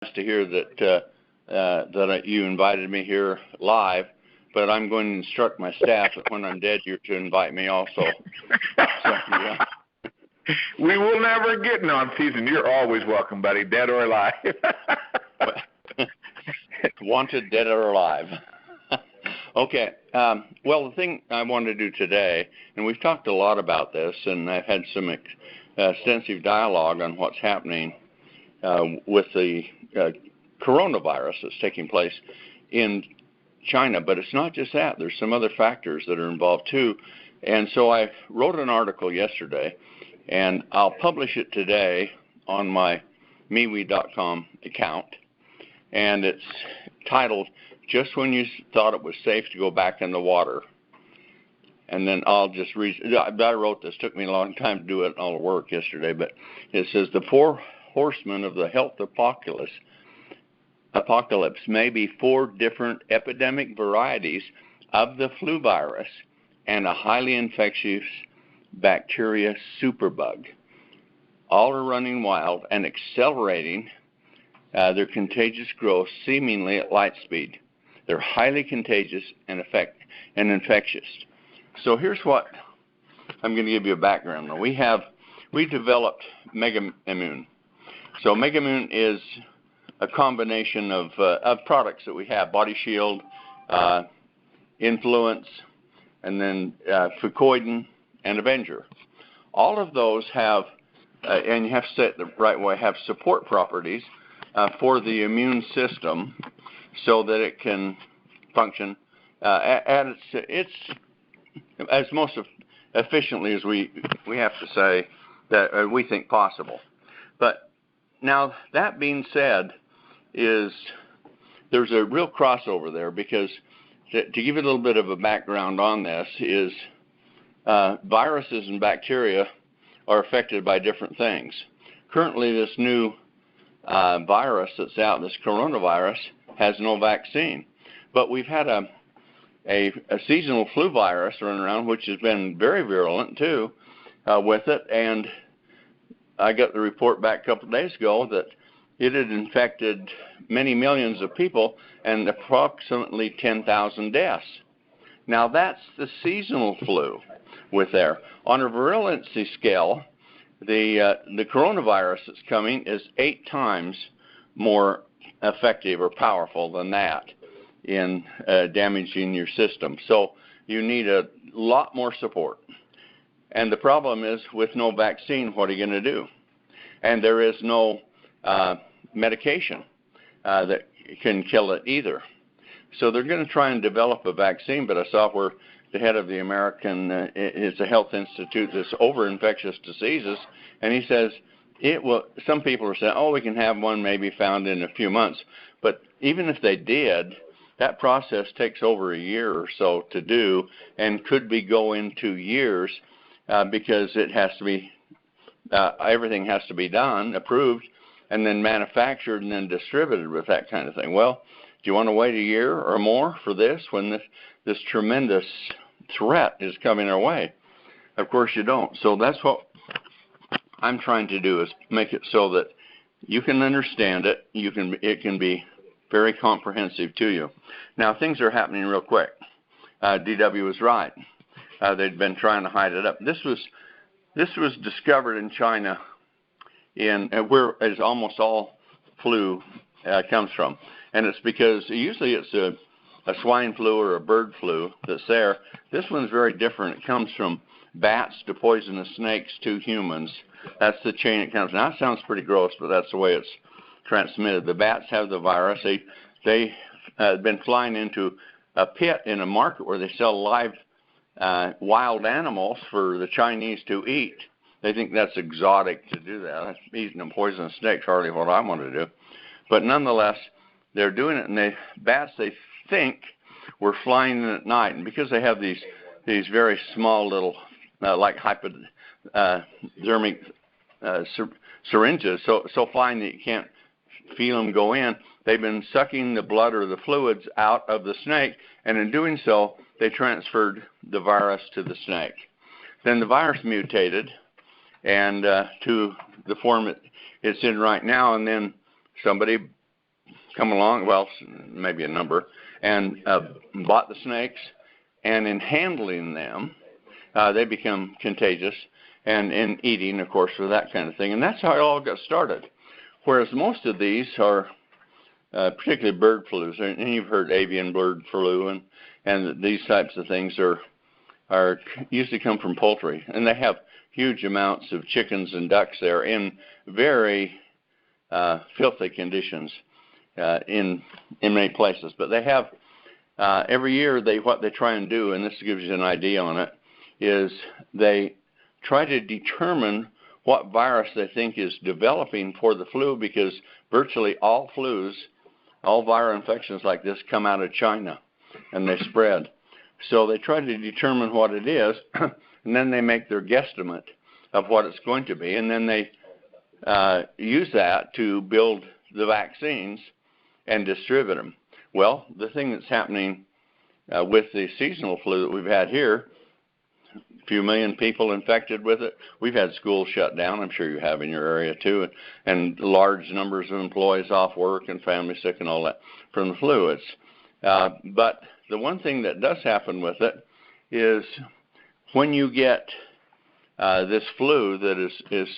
to hear that you invited me here live, but I'm going to instruct my staff that when I'm dead, you're to invite me also. So, yeah. We will never get non-season. You're always welcome, buddy, dead or alive. Wanted, dead or alive. Okay. Well, the thing I wanted to do today, and we've talked a lot about this, and I've had some extensive dialogue on what's happening with the coronavirus that's taking place in China. But it's not just that. There's some other factors that are involved too. And so I wrote an article yesterday, and I'll publish it today on my MeWe.com account. And it's titled, "Just When You Thought It Was Safe to Go Back in the Water." And then I'll just read. I wrote this. Took me a long time to do it, all the work yesterday. But it says, "The four horsemen of the health apocalypse may be four different epidemic varieties of the flu virus and a highly infectious bacteria superbug. All are running wild and accelerating their contagious growth seemingly at light speed. They're highly contagious and infectious." So here's what I'm going to give you a background. Now, we developed Megammune. So Megammune is a combination of products that we have: Body Shield, Influence, and then Fucoidan and Avenger. All of those have, and you have to say it the right way, have support properties for the immune system so that it can function at its as most efficiently as we have to say that we think possible. But now, that being said, there's a real crossover there, because to give you a little bit of a background on this is viruses and bacteria are affected by different things. Currently, this new virus that's out, this coronavirus, has no vaccine. But we've had a seasonal flu virus running around, which has been very virulent too with it. And I got the report back a couple of days ago that it had infected many millions of people and approximately 10,000 deaths. Now, that's the seasonal flu with there. On a virulency scale, the coronavirus that's coming is 8 times more effective or powerful than that in damaging your system. So you need a lot more support. And the problem is, with no vaccine, what are you going to do? And there is no medication that can kill it either. So they're going to try and develop a vaccine, but I saw where the head of the American, it's a health institute that's over infectious diseases, and he says it will. Some people are saying, oh, we can have one maybe found in a few months. But even if they did, that process takes over a year or so to do, and could be going 2 years because it has to be, everything has to be done, approved, and then manufactured and then distributed with that kind of thing. Well, do you want to wait a year or more for this when this tremendous threat is coming our way? Of course you don't. So that's what I'm trying to do, is make it so that you can understand it. It can be very comprehensive to you. Now, things are happening real quick. DW was right. They'd been trying to hide it up. This was discovered in China, where is almost all flu comes from. And it's because usually it's a swine flu or a bird flu that's there. This one's very different. It comes from bats to poisonous snakes to humans. That's the chain it comes. Now, it sounds pretty gross, but that's the way it's transmitted. The bats have the virus. They've been flying into a pit in a market where they sell live wild animals for the Chinese to eat. They think that's exotic to do that. Eating a poisonous snake's hardly what I want to do. But nonetheless, they're doing it, and bats, they think, were flying in at night. And because they have these very small little, like hypodermic syringes, so fine that you can't feel them go in, they've been sucking the blood or the fluids out of the snake, and in doing so, they transferred the virus to the snake. Then the virus mutated and to the form it's in right now, and then somebody come along, well, maybe a number, and bought the snakes, and in handling them, they become contagious, and in eating, of course, for that kind of thing. And that's how it all got started. Whereas most of these are particularly bird flus, and you've heard avian bird flu, and these types of things are usually come from poultry, and they have huge amounts of chickens and ducks there in very filthy conditions in many places. But they have every year what they try and do, and this gives you an idea on it, is they try to determine what virus they think is developing for the flu, because virtually all flus, all viral infections like this come out of China and they spread. So they try to determine what it is, and then they make their guesstimate of what it's going to be, and then they use that to build the vaccines and distribute them. Well, the thing that's happening with the seasonal flu that we've had here, a few million people infected with it. We've had schools shut down. I'm sure you have in your area too, and large numbers of employees off work and families sick and all that from the flu. But the one thing that does happen with it is when you get this flu that is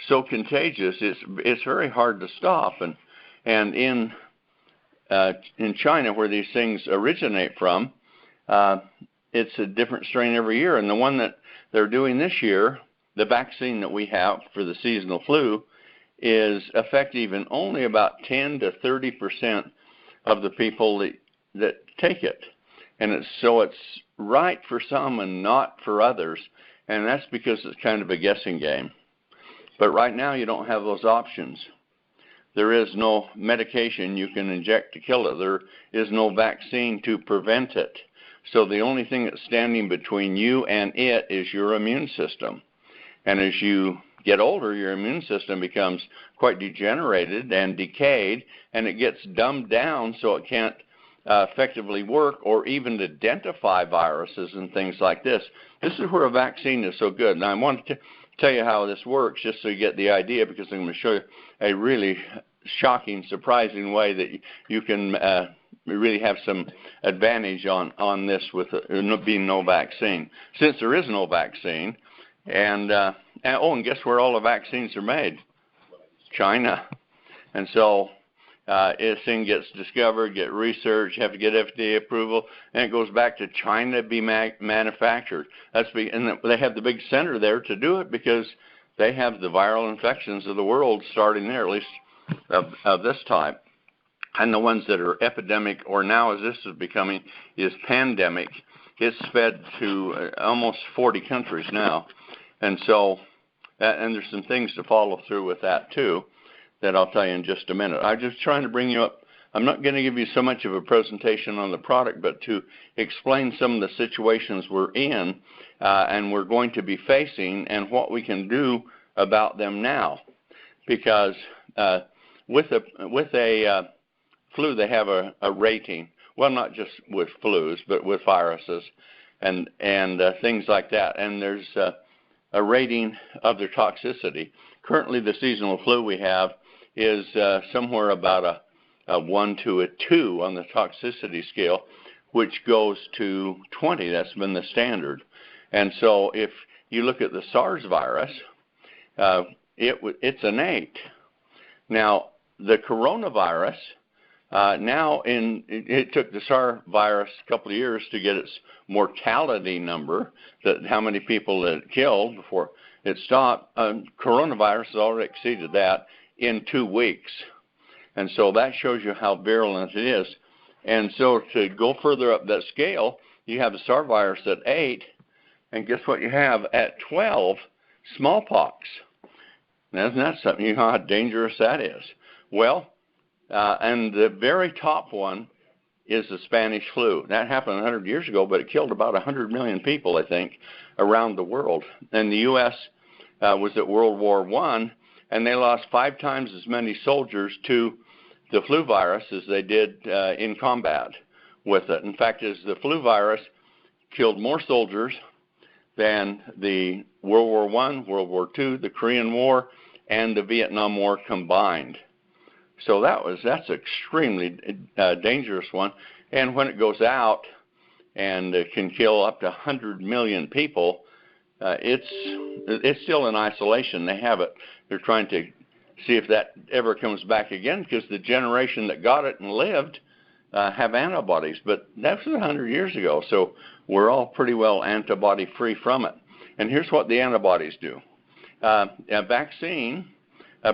so contagious, it's very hard to stop. And in China, where these things originate from, it's a different strain every year. And the one that they're doing this year, the vaccine that we have for the seasonal flu, is effective in only about 10 to 30% of the people that take it. And it's right for some and not for others. And that's because it's kind of a guessing game. But right now you don't have those options. There is no medication you can inject to kill it. There is no vaccine to prevent it. So the only thing that's standing between you and it is your immune system. And as you get older, your immune system becomes quite degenerated and decayed, and it gets dumbed down so it can't effectively work or even identify viruses and things like this. This is where a vaccine is so good. Now I want to tell you how this works just so you get the idea, because I'm going to show you a really shocking, surprising way that you can really have some advantage on this with being no vaccine. Since there is no vaccine, and guess where all the vaccines are made? China. And so this thing gets discovered, get researched, have to get FDA approval, and it goes back to China to be manufactured. And they have the big center there to do it because they have the viral infections of the world starting there, at least of this type. And the ones that are epidemic, or now as this is becoming, is pandemic. It's fed to almost 40 countries now. And so, and there's some things to follow through with that too, that I'll tell you in just a minute. I'm just trying to bring you up. I'm not going to give you so much of a presentation on the product, but to explain some of the situations we're in and we're going to be facing and what we can do about them now. Because with a flu, they have a rating. Well, not just with flus, but with viruses and things like that. And there's a rating of their toxicity. Currently, the seasonal flu we have is somewhere about a 1 to a 2 on the toxicity scale, which goes to 20. That's been the standard. And so if you look at the SARS virus, it's an 8. Now, the coronavirus, it took the SARS virus a couple of years to get its mortality number, that how many people it killed before it stopped. Coronavirus has already exceeded that in 2 weeks. And so that shows you how virulent it is. And so to go further up that scale, you have the SARS virus at 8, and guess what you have at 12? Smallpox. Now, isn't that something? You know how dangerous that is. Well, and the very top one is the Spanish flu. That happened 100 years ago, but it killed about 100 million people, I think, around the world. And the U.S. Was at World War I, and they lost 5 times as many soldiers to the flu virus as they did in combat with it. In fact, the flu virus killed more soldiers than the World War I, World War II, the Korean War, and the Vietnam War combined. So that's extremely dangerous one. And when it goes out and can kill up to 100 million people, it's still in isolation. They have it. They're trying to see if that ever comes back again, because the generation that got it and lived have antibodies. But that was 100 years ago, so we're all pretty well antibody-free from it. And here's what the antibodies do. A vaccine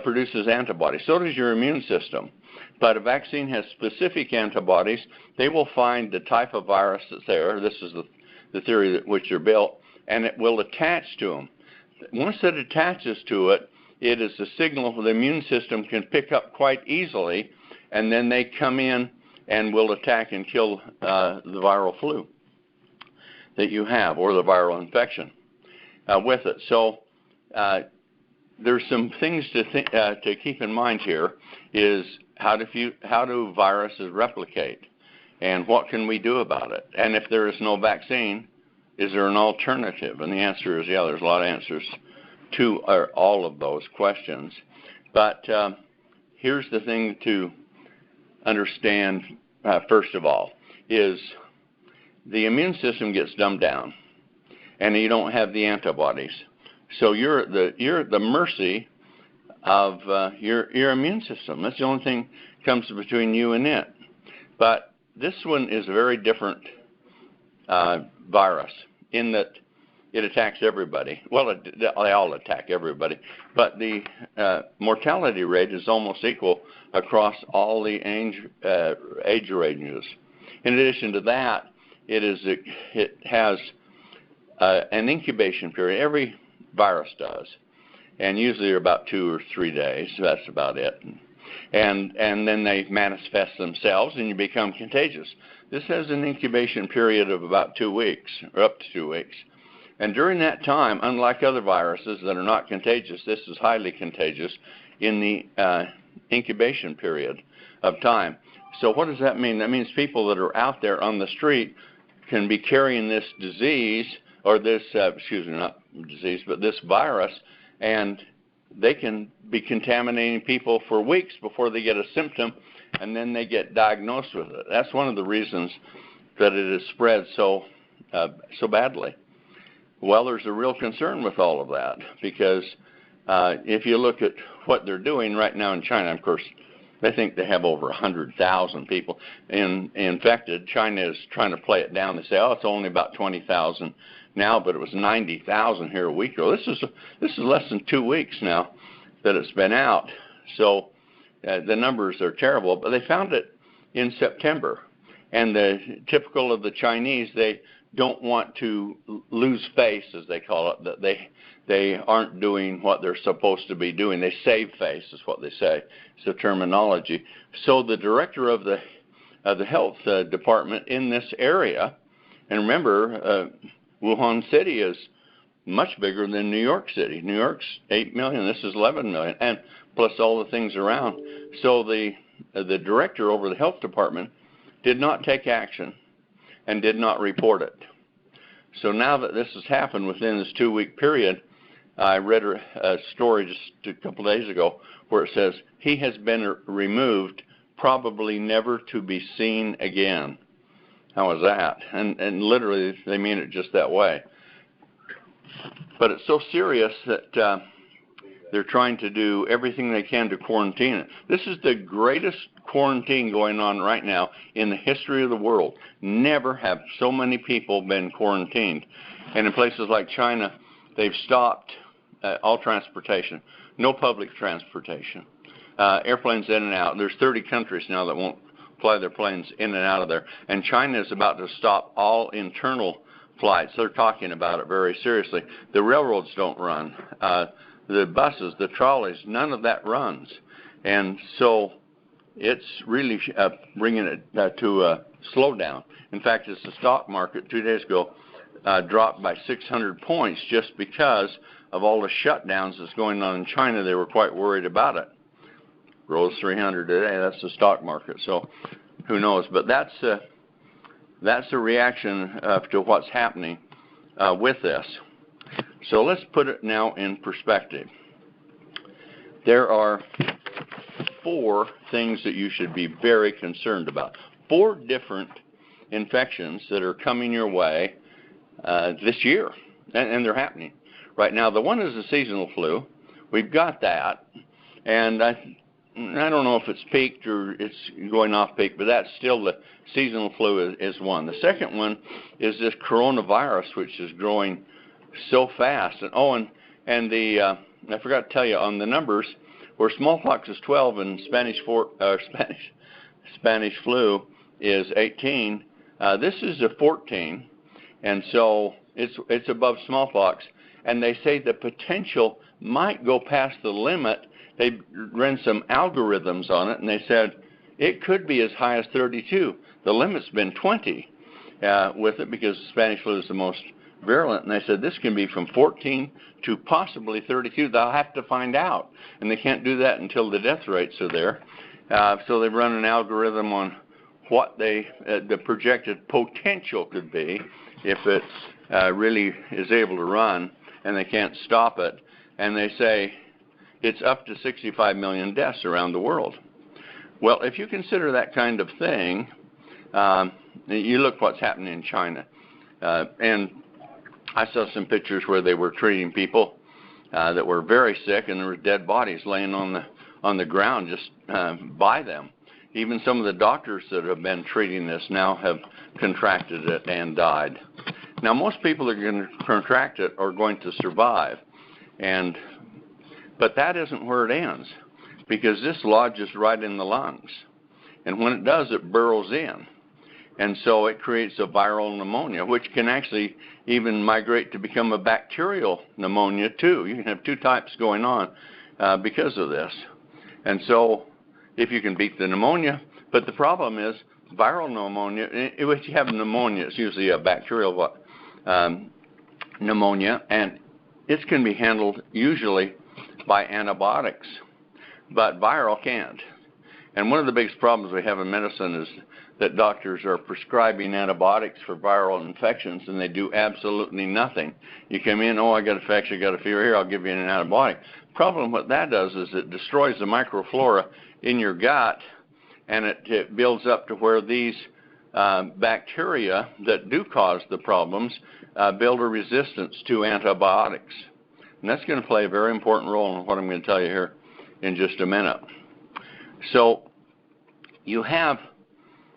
produces antibodies. So does your immune system. But a vaccine has specific antibodies. They will find the type of virus that's there. This is the theory that which they're built, and it will attach to them. Once it attaches to it, it is a signal the immune system can pick up quite easily, and then they come in and will attack and kill the viral flu that you have, or the viral infection with it. So there's some things to keep in mind here. Is how do viruses replicate, and what can we do about it? And if there is no vaccine, is there an alternative? And the answer is, yeah, there's a lot of answers to all of those questions. But here's the thing to understand, first of all, is the immune system gets dumbed down, and you don't have the antibodies. So you're at the mercy of your immune system. That's the only thing that comes between you and it. But this one is a very different virus in that it attacks everybody. Well, they all attack everybody, but the mortality rate is almost equal across all the age ranges. In addition to that, it has an incubation period. Every virus does, and usually they're about 2 or 3 days. That's about it. And then they manifest themselves, and you become contagious. This has an incubation period of about 2 weeks, or up to 2 weeks. And during that time, unlike other viruses that are not contagious, this is highly contagious in the incubation period of time. So what does that mean? That means people that are out there on the street can be carrying this disease, or this, not disease, but this virus, and they can be contaminating people for weeks before they get a symptom, and then they get diagnosed with it. That's one of the reasons that it is spread so badly. Well, there's a real concern with all of that, because if you look at what they're doing right now in China, of course, they think they have over 100,000 people infected. China is trying to play it down. They say, oh, it's only about 20,000 now, but it was 90,000 here a week ago. This is less than 2 weeks now that it's been out. So the numbers are terrible, but they found it in September. And typical of the Chinese, they don't want to lose face, as they call it, that they aren't doing what they're supposed to be doing. They save face is what they say. It's the terminology. So the director of the health department in this area, and remember, Wuhan City is much bigger than New York City. New York's 8 million. This is 11 million, and plus all the things around. So the director over the health department did not take action and did not report it. So now that this has happened within this 2-week period, I read a story just a couple days ago where it says he has been removed, probably never to be seen again. How is that? And literally, they mean it just that way. But it's so serious that they're trying to do everything they can to quarantine it. This is the greatest quarantine going on right now in the history of the world. Never have so many people been quarantined. And in places like China, they've stopped all transportation, no public transportation, airplanes in and out. There's 30 countries now that won't fly their planes in and out of there. And China is about to stop all internal flights. They're talking about it very seriously. The railroads don't run. The buses, the trolleys, none of that runs. And so it's really bringing it to a slowdown. In fact, it's the stock market 2 days ago dropped by 600 points just because of all the shutdowns that's going on in China. They were quite worried about it. Rose 300 today. That's the stock market. So who knows? But that's the reaction to what's happening with this. So let's put it now in perspective. There are 4 things that you should be very concerned about. 4 different infections that are coming your way this year, and they're happening right now. The one is the seasonal flu. We've got that, and I don't know if it's peaked or it's going off peak, but that's still the seasonal flu is one. The second one is this coronavirus, which is growing so fast. And I forgot to tell you on the numbers, where smallpox is 12 and Spanish flu is 18. This is a 14, and so it's above smallpox. And they say the potential might go past the limit. They ran some algorithms on it, and they said it could be as high as 32. The limit's been 20 with it, because Spanish flu is the most virulent. And they said this can be from 14 to possibly 32. They'll have to find out, and they can't do that until the death rates are there. So they've run an algorithm on what the projected potential could be if it really is able to run, and they can't stop it. And they say it's up to 65 million deaths around the world. Well, if you consider that kind of thing, you look what's happening in China. And I saw some pictures where they were treating people that were very sick, and there were dead bodies laying on the ground just by them. Even some of the doctors that have been treating this now have contracted it and died. Now, most people that are going to contract it are going to survive, but that isn't where it ends, because this lodges right in the lungs, and when it does, it burrows in, and so it creates a viral pneumonia, which can actually even migrate to become a bacterial pneumonia too. You can have 2 types going on because of this. And so if you can beat the pneumonia, but the problem is viral pneumonia, if you have pneumonia, it's usually a bacterial pneumonia, and it can be handled usually by antibiotics, but viral can't. And one of the biggest problems we have in medicine is that doctors are prescribing antibiotics for viral infections, and they do absolutely nothing. You come in, I got a infection, I got a fever, here, I'll give you an antibiotic. Problem what that does is it destroys the microflora in your gut, and it builds up to where these bacteria that do cause the problems build a resistance to antibiotics. And that's going to play a very important role in what I'm going to tell you here in just a minute. So you have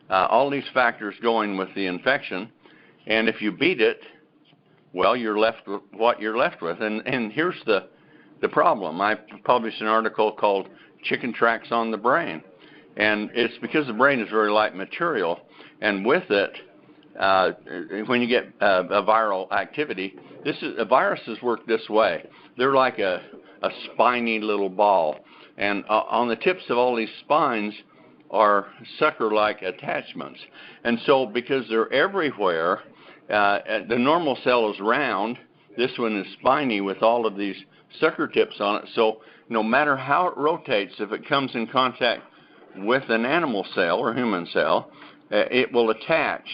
all these factors going with the infection, and if you beat it, well, you're left with what you're left with. And here's the problem. I published an article called Chicken Tracks on the Brain, and it's because the brain is very light material, and with it, when you get a viral activity, viruses work this way. They're like a spiny little ball, and on the tips of all these spines are sucker-like attachments. And so because they're everywhere, the normal cell is round. This one is spiny with all of these sucker tips on it. So no matter how it rotates, if it comes in contact with an animal cell or human cell, it will attach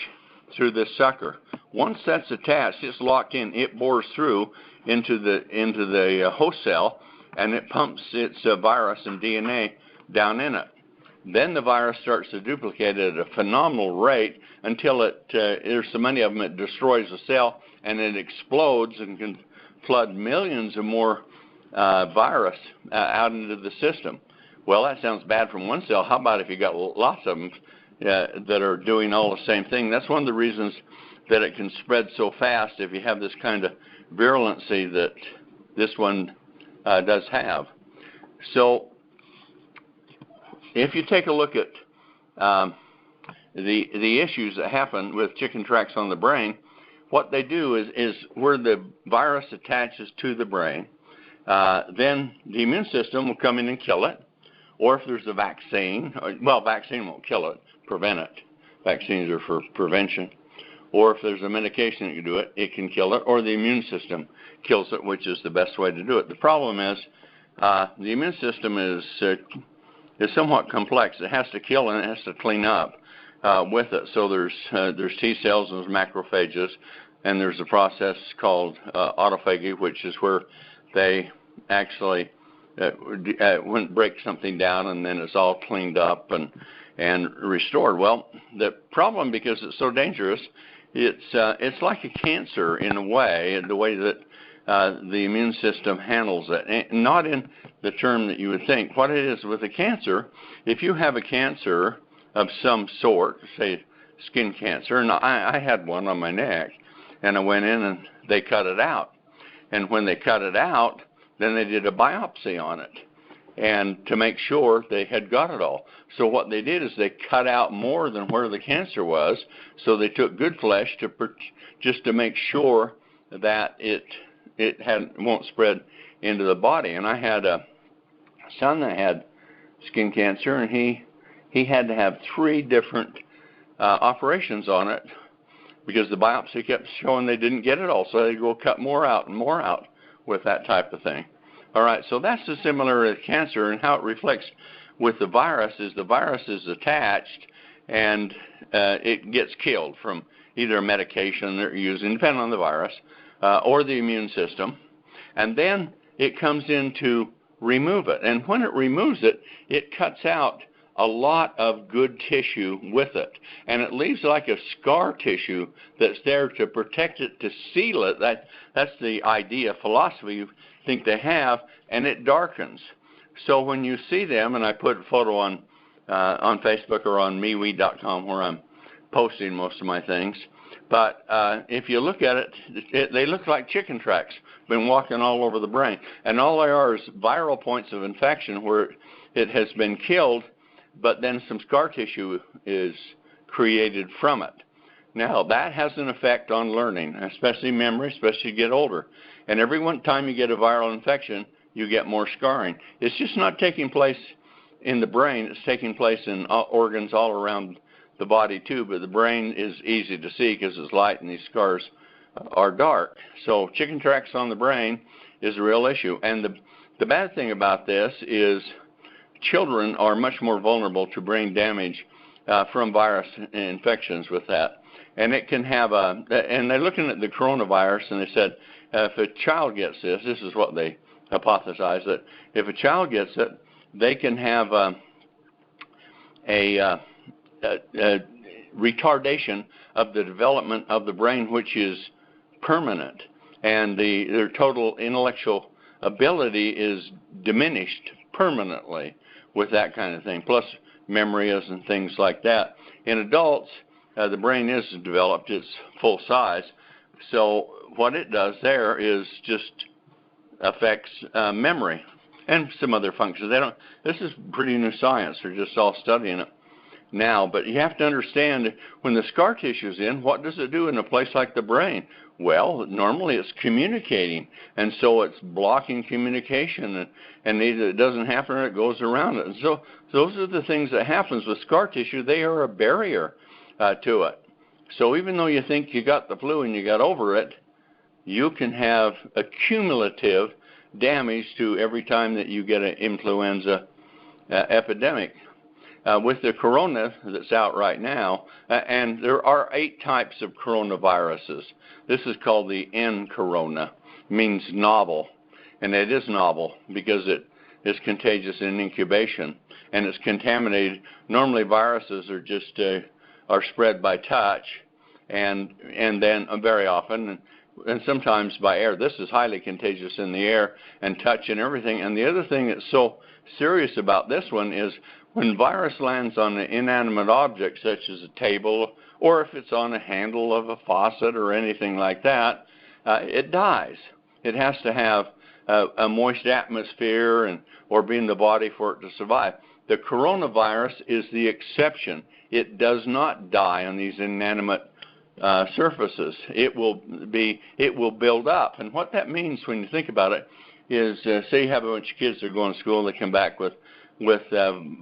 through this sucker. Once that's attached, it's locked in. It bores through into the host cell, and it pumps its virus and DNA down in it. Then the virus starts to duplicate at a phenomenal rate until there's so many of them it destroys the cell, and it explodes and can flood millions of more virus out into the system. Well, that sounds bad from one cell. How about if you got lots of them that are doing all the same thing? That's one of the reasons that it can spread so fast if you have this kind of virulency that this one does have. So if you take a look at the issues that happen with chicken tracks on the brain, what they do is where the virus attaches to the brain, then the immune system will come in and kill it. Or if there's a vaccine, vaccine won't kill it, prevent it. Vaccines are for prevention. Or if there's a medication that can do it, it can kill it. Or the immune system kills it, which is the best way to do it. The problem is the immune system is somewhat complex. It has to kill and it has to clean up with it. So there's T cells and there's macrophages, and there's a process called autophagy, which is where they actually wouldn't break something down, and then it's all cleaned up and restored. Well, the problem, because it's so dangerous, it's like a cancer in a way, the way that the immune system handles it. And not in the term that you would think. What it is with a cancer, if you have a cancer of some sort, say skin cancer, and I had one on my neck, and I went in and they cut it out. And when they cut it out, then they did a biopsy on it, and to make sure they had got it all. So what they did is they cut out more than where the cancer was, so they took good flesh just to make sure that it won't spread into the body. And I had a son that had skin cancer, and he had to have 3 different operations on it because the biopsy kept showing they didn't get it all, so they'd go cut more out and more out with that type of thing. All right, so that's the similar to cancer, and how it reflects with the virus is attached, and it gets killed from either a medication they're using, depending on the virus, or the immune system, and then it comes in to remove it. And when it removes it, it cuts out a lot of good tissue with it, and it leaves like a scar tissue that's there to protect it, to seal it. That's the idea, philosophy you think they have, and it darkens. So when you see them, and I put a photo on Facebook or on MeWe.com where I'm posting most of my things, but if you look at it, they look like chicken tracks, been walking all over the brain, and all they are is viral points of infection where it has been killed, but then some scar tissue is created from it. Now, that has an effect on learning, especially memory, especially as you get older. And every time you get a viral infection, you get more scarring. It's just not taking place in the brain. It's taking place in organs all around the body, too. But the brain is easy to see because it's light and these scars are dark. So chicken tracks on the brain is a real issue. And the bad thing about this is children are much more vulnerable to brain damage from virus infections with that. And it can have and they're looking at the coronavirus, and they said if a child gets this is what they hypothesized, that if a child gets it, they can have a retardation of the development of the brain, which is permanent, and their total intellectual ability is diminished permanently with that kind of thing, plus memory is and things like that. In adults, the brain is developed, it's full size, so what it does there is just affects memory and some other functions. This is pretty new science, they're just all studying it now, but you have to understand when the scar tissue is in, what does it do in a place like the brain? Well, normally it's communicating, and so it's blocking communication, and either it doesn't happen or it goes around it. And so those are the things that happens with scar tissue. They are a barrier to it. So even though you think you got the flu and you got over it, you can have a cumulative damage to every time that you get an influenza epidemic. With the corona that's out right now, and there are 8 types of coronaviruses. This is called the N corona, means novel, and it is novel because it is contagious in incubation, and it's contaminated. Normally viruses are just are spread by touch, and then very often, and sometimes by air. This is highly contagious in the air and touch and everything. And the other thing that's so serious about this one is when virus lands on an inanimate object such as a table, or if it's on a handle of a faucet or anything like that, it dies. It has to have a moist atmosphere or be in the body for it to survive. The coronavirus is the exception. It does not die on these inanimate surfaces. It will build up. And what that means when you think about it is, say you have a bunch of kids that are going to school and they come back with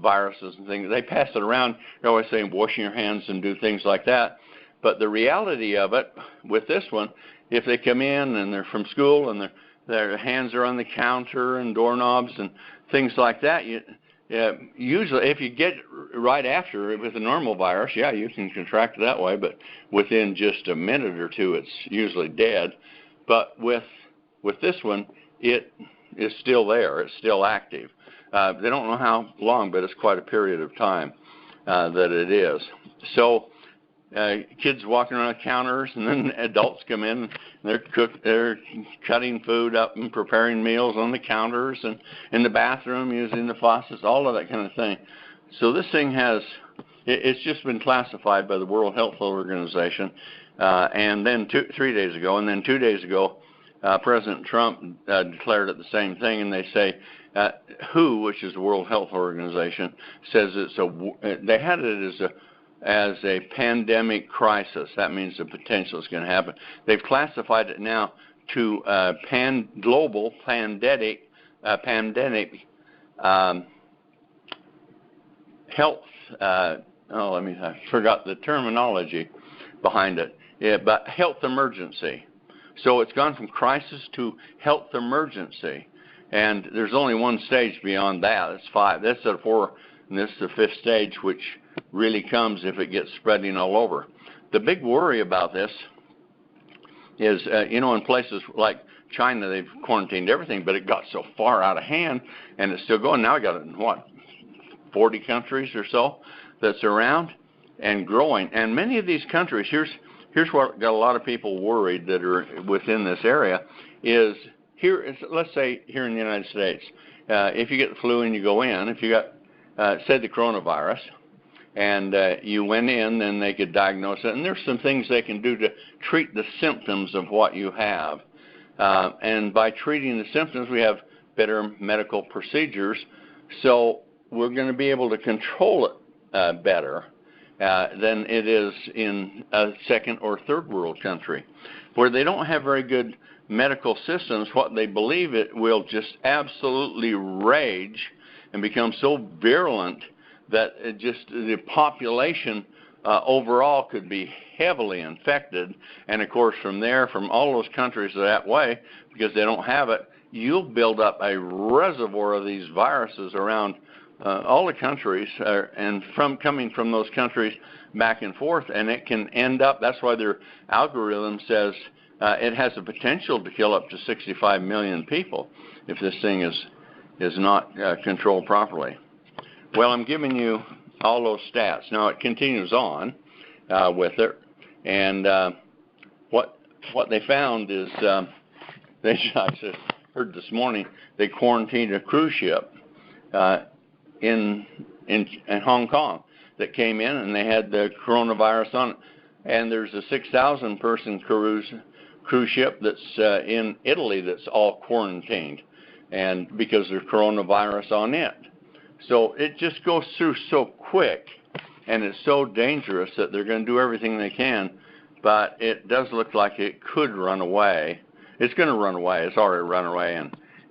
viruses and things. They pass it around. They're always saying washing your hands and do things like that. But the reality of it with this one, if they come in and they're from school and their hands are on the counter and doorknobs and things like that, usually if you get right after it with a normal virus, yeah, you can contract it that way, but within just a minute or two, it's usually dead. But with this one, it is still there. It's still active. They don't know how long, but it's quite a period of time that it is. So kids walking around counters, and then adults come in, and they're cutting food up and preparing meals on the counters and in the bathroom using the faucets, all of that kind of thing. So this thing it's just been classified by the World Health Organization, and then 3 days ago, and then 2 days ago, President Trump declared it the same thing, and they say WHO, which is the World Health Organization, says they had it as a pandemic crisis. That means the potential is going to happen. They've classified it now to global pandemic health. I forgot the terminology behind it. Yeah, but health emergency. So it's gone from crisis to health emergency, and there's only one stage beyond that. It's 5. That's the 4, and this is the 5th stage, which really comes if it gets spreading all over. The big worry about this is, in places like China, they've quarantined everything, but it got so far out of hand, and it's still going. Now we got it in 40 countries or so that's around and growing. And many of these countries, here's what got a lot of people worried that are within this area is let's say here in the United States, if you get the flu and you go in, if you got, say, the coronavirus, and you went in, then they could diagnose it. And there's some things they can do to treat the symptoms of what you have. And by treating the symptoms, we have better medical procedures. So we're going to be able to control it better than it is in a second or third world country, where they don't have very good medical systems. What they believe it will just absolutely rage and become so virulent that the population overall could be heavily infected. And of course, from all those countries that way, because they don't have it, you'll build up a reservoir of these viruses around all the countries, and coming from those countries back and forth, and it can end up. That's why their algorithm says it has the potential to kill up to 65 million people if this thing is not controlled properly. Well, I'm giving you all those stats. Now it continues on with it, and what they found is I heard this morning they quarantined a cruise ship in Hong Kong that came in, and they had the coronavirus on it. And there's a 6,000 person cruise ship that's in Italy that's all quarantined, and because there's coronavirus on it. So it just goes through so quick, and it's so dangerous that they're going to do everything they can, but it does look like it could run away. It's going to run away. It's already run away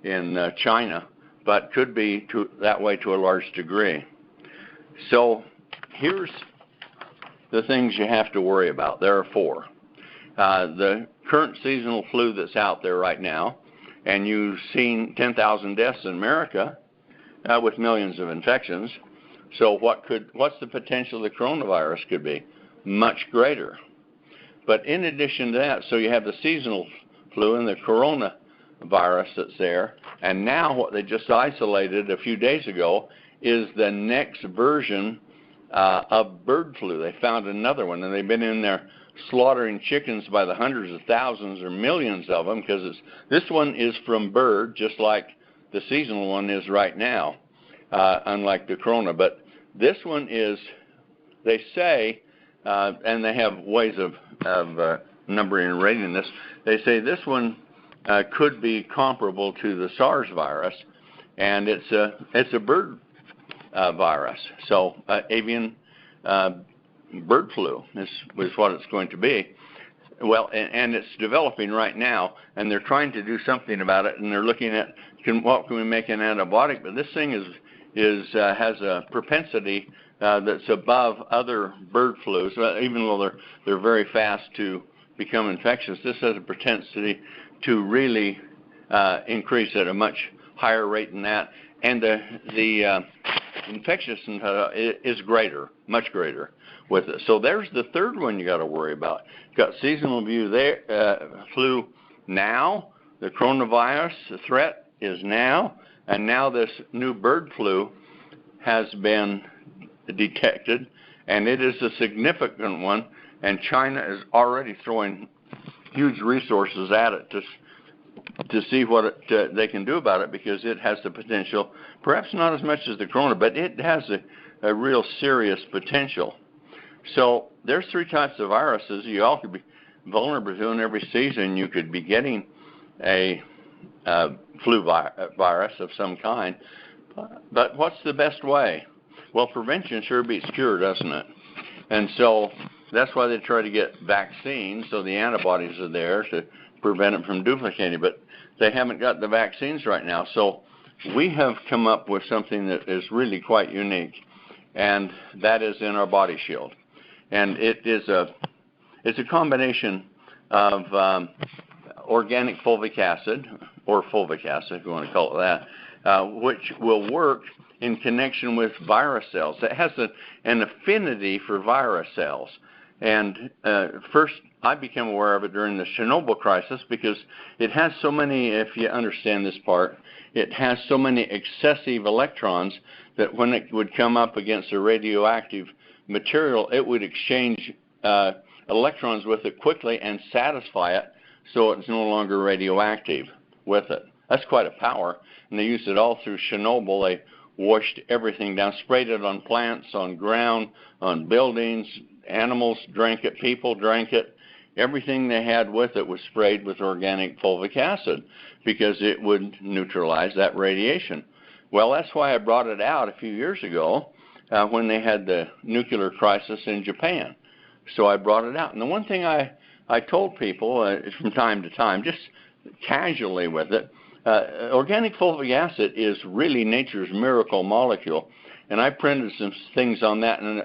in China, but could be that way to a large degree. So here's the things you have to worry about. There are 4. The current seasonal flu that's out there right now, and you've seen 10,000 deaths in America with millions of infections. So what's the potential the coronavirus could be? Much greater. But in addition to that, so you have the seasonal flu and the coronavirus that's there, and now what they just isolated a few days ago is the next version of bird flu. They found another one, and they've been in there slaughtering chickens by the hundreds of thousands or millions of them, because this one is from bird, just like the seasonal one is right now, unlike the corona. But this one is, they say, and they have ways of numbering and rating this, they say this one could be comparable to the SARS virus, and it's a bird virus. So avian bird flu is what it's going to be. Well, and it's developing right now, and they're trying to do something about it, and they're looking at what can we make an antibiotic. But this thing has a propensity that's above other bird flus, even though they're very fast to become infectious. This has a propensity to really increase at a much higher rate than that, and the infectiousness is greater, much greater with it. So there's the third one you got to worry about. You've got seasonal flu now, the coronavirus, the threat, is now, and now this new bird flu has been detected, and it is a significant one, and China is already throwing huge resources at it to see what they can do about it, because it has the potential, perhaps not as much as the corona, but it has a real serious potential. So there's 3 types of viruses you all could be vulnerable to, and every season you could be getting a flu virus of some kind. But what's the best way? Well, prevention sure beats cure, doesn't it? And so that's why they try to get vaccines, so the antibodies are there to prevent it from duplicating. But they haven't got the vaccines right now. So we have come up with something that is really quite unique, and that is in our body shield. And it's a combination of organic fulvic acid, or fulvic acid if you want to call it that, which will work in connection with virus cells. It has an affinity for virus cells. And first, I became aware of it during the Chernobyl crisis, because it has so many, if you understand this part, it has so many excessive electrons that when it would come up against a radioactive material, it would exchange electrons with it quickly and satisfy it so it's no longer radioactive with it. That's quite a power, and they used it all through Chernobyl. They washed everything down, sprayed it on plants, on ground, on buildings. Animals drank it, people drank it. Everything they had with it was sprayed with organic fulvic acid because it would neutralize that radiation. Well, that's why I brought it out a few years ago when they had the nuclear crisis in Japan. So I brought it out. And the one thing I told people from time to time, just casually with it, organic fulvic acid is really nature's miracle molecule. And I printed some things on that, and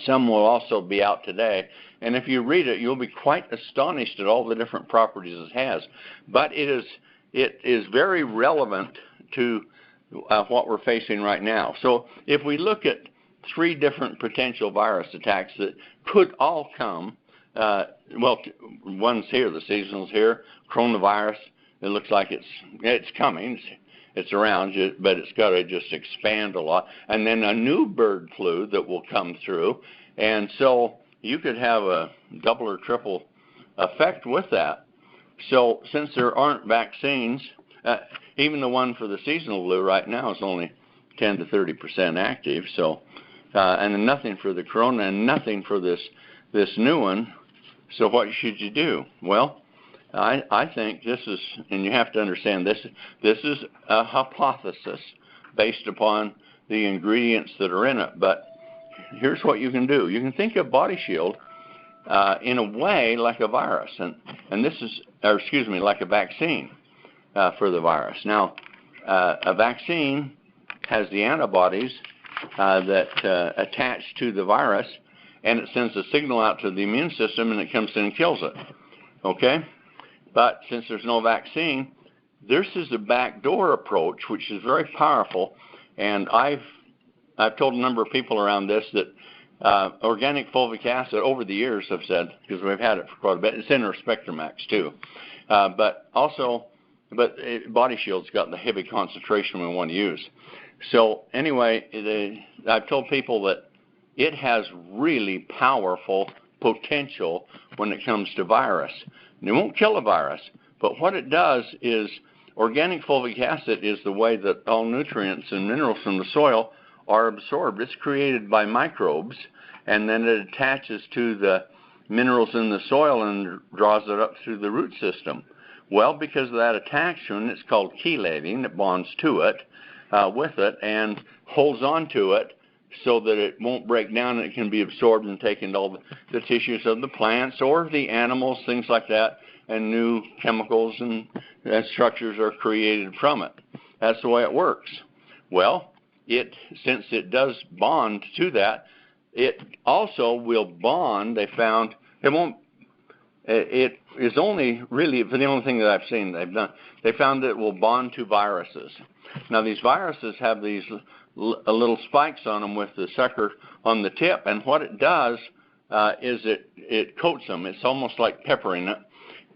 some will also be out today. And if you read it, you'll be quite astonished at all the different properties it has. But it is very relevant to what we're facing right now. So if we look at 3 different potential virus attacks that could all come, well, one's here, the seasonal's here, coronavirus, it looks like it's coming. It's around, but it's got to just expand a lot. And then a new bird flu that will come through. And so you could have a double or triple effect with that. So since there aren't vaccines, even the one for the seasonal flu right now is only 10 to 30% active. So, and then nothing for the corona and nothing for this new one. So what should you do? Well, I think this is, and you have to understand this is a hypothesis based upon the ingredients that are in it. But here's what you can do. You can think of Body Shield in a way like a virus, and this is, or excuse me, like a vaccine for the virus. Now, a vaccine has the antibodies that attach to the virus, and it sends a signal out to the immune system, and it comes in and kills it. Okay? But since there's no vaccine, this is a backdoor approach, which is very powerful. And I've told a number of people around this that organic fulvic acid over the years have said, because we've had it for quite a bit, it's in our Spectrumax too. But Body Shield's got the heavy concentration we want to use. So anyway, I've told people that it has really powerful potential when it comes to virus. And it won't kill a virus, but what it does is organic fulvic acid is the way that all nutrients and minerals from the soil are absorbed. It's created by microbes, and then it attaches to the minerals in the soil and draws it up through the root system. Well, because of that attachment, it's called chelating. It bonds to it, with it, and holds on to it so that it won't break down and it can be absorbed and taken to all the tissues of the plants or the animals, things like that, and new chemicals and structures are created from it. That's the way it works. Well, since it does bond to that, it also will bond. They found it is only really, for the only thing that I've seen they've done, they found that it will bond to viruses. Now, these viruses have these little spikes on them with the sucker on the tip, and what it does is it coats them. It's almost like peppering it,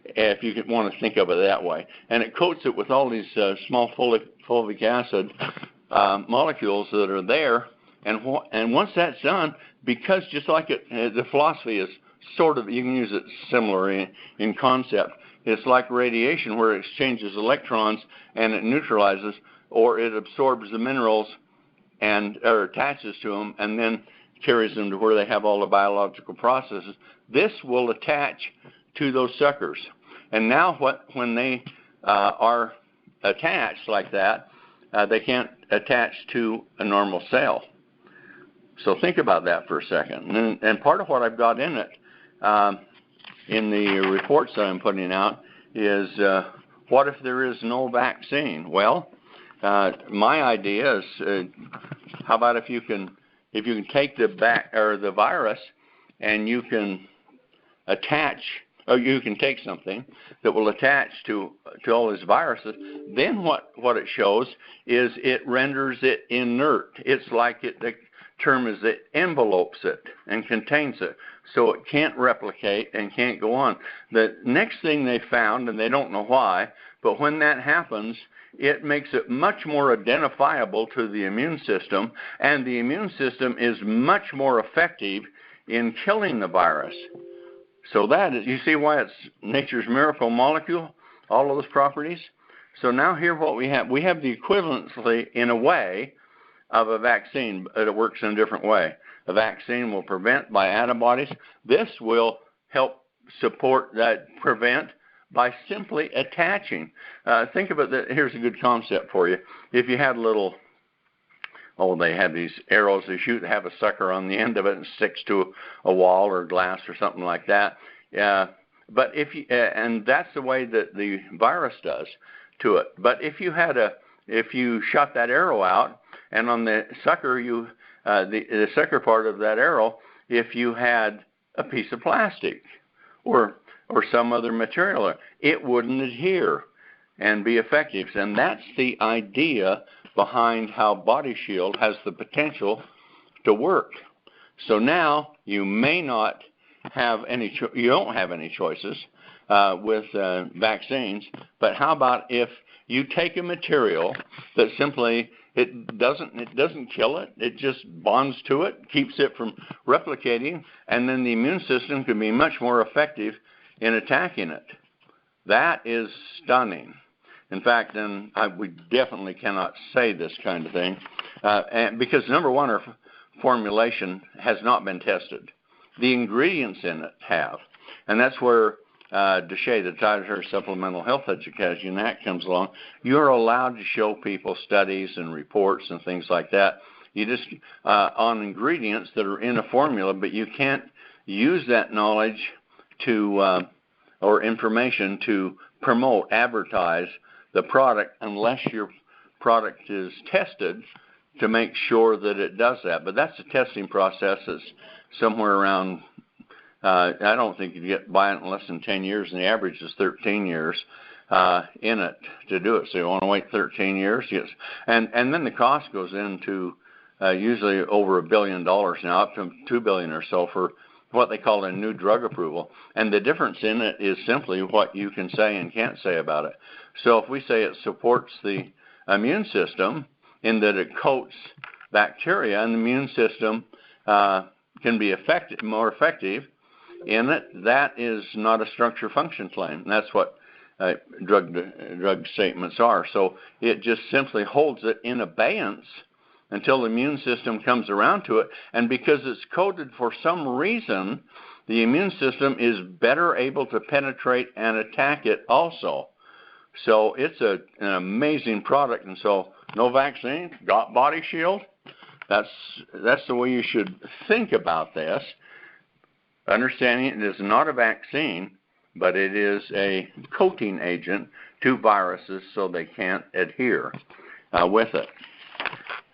if you want to think of it that way. And it coats it with all these small fulvic acid molecules that are there. And once that's done, because just like the philosophy is sort of, you can use it similar in concept. It's like radiation where it exchanges electrons and it neutralizes, or it absorbs the minerals or attaches to them and then carries them to where they have all the biological processes. This will attach to those suckers. And now when they are attached like that, they can't attach to a normal cell. So think about that for a second. And part of what I've got in it, in the reports that I'm putting out, is what if there is no vaccine? Well, my idea is, how about if you can take the virus and you can attach, or you can take something that will attach to all these viruses, then what it shows is it renders it inert. It's like the term is it envelopes it and contains it, so it can't replicate and can't go on. The next thing they found, and they don't know why, but when that happens, it makes it much more identifiable to the immune system, and the immune system is much more effective in killing the virus. So that is, you see why it's nature's miracle molecule, all of those properties? So now here what we have the equivalency in a way of a vaccine, but it works in a different way. A vaccine will prevent by antibodies. This will help support that prevent by simply attaching. Think of it, here's a good concept for you. If you had they have these arrows they shoot, have a sucker on the end of it and sticks to a wall or glass or something like that. But and that's the way that the virus does to it. But if you shot that arrow out, and on the sucker, the sucker part of that arrow, if you had a piece of plastic or some other material, it wouldn't adhere and be effective. And that's the idea behind how Body Shield has the potential to work. So now you may not have you don't have any choices with vaccines, but how about if you take a material that simply it doesn't kill it, it just bonds to it, keeps it from replicating, and then the immune system can be much more effective in attacking it. That is stunning. In fact, we definitely cannot say this kind of thing, and because number one, our formulation has not been tested. The ingredients in it have, and that's where DSHEA, the Dietary Supplemental Health Education Act, comes along. You're allowed to show people studies and reports and things like that. You just on ingredients that are in a formula, but you can't use that knowledge or information to promote, advertise the product unless your product is tested to make sure that it does that. But that's a testing process that's somewhere around, I don't think you get by it in less than 10 years, and the average is 13 years in it to do it. So you want to wait 13 years? Yes. And then the cost goes into usually over $1 billion now, up to $2 billion or so for what they call a new drug approval. And the difference in it is simply what you can say and can't say about it. So if we say it supports the immune system in that it coats bacteria, and the immune system can be more effective in it, that is not a structure function claim. And that's what drug statements are. So it just simply holds it in abeyance until the immune system comes around to it. And because it's coded for some reason, the immune system is better able to penetrate and attack it also. So it's an amazing product. And so no vaccine, got Body Shield. That's the way you should think about this. Understanding it is not a vaccine, but it is a coating agent to viruses so they can't adhere with it.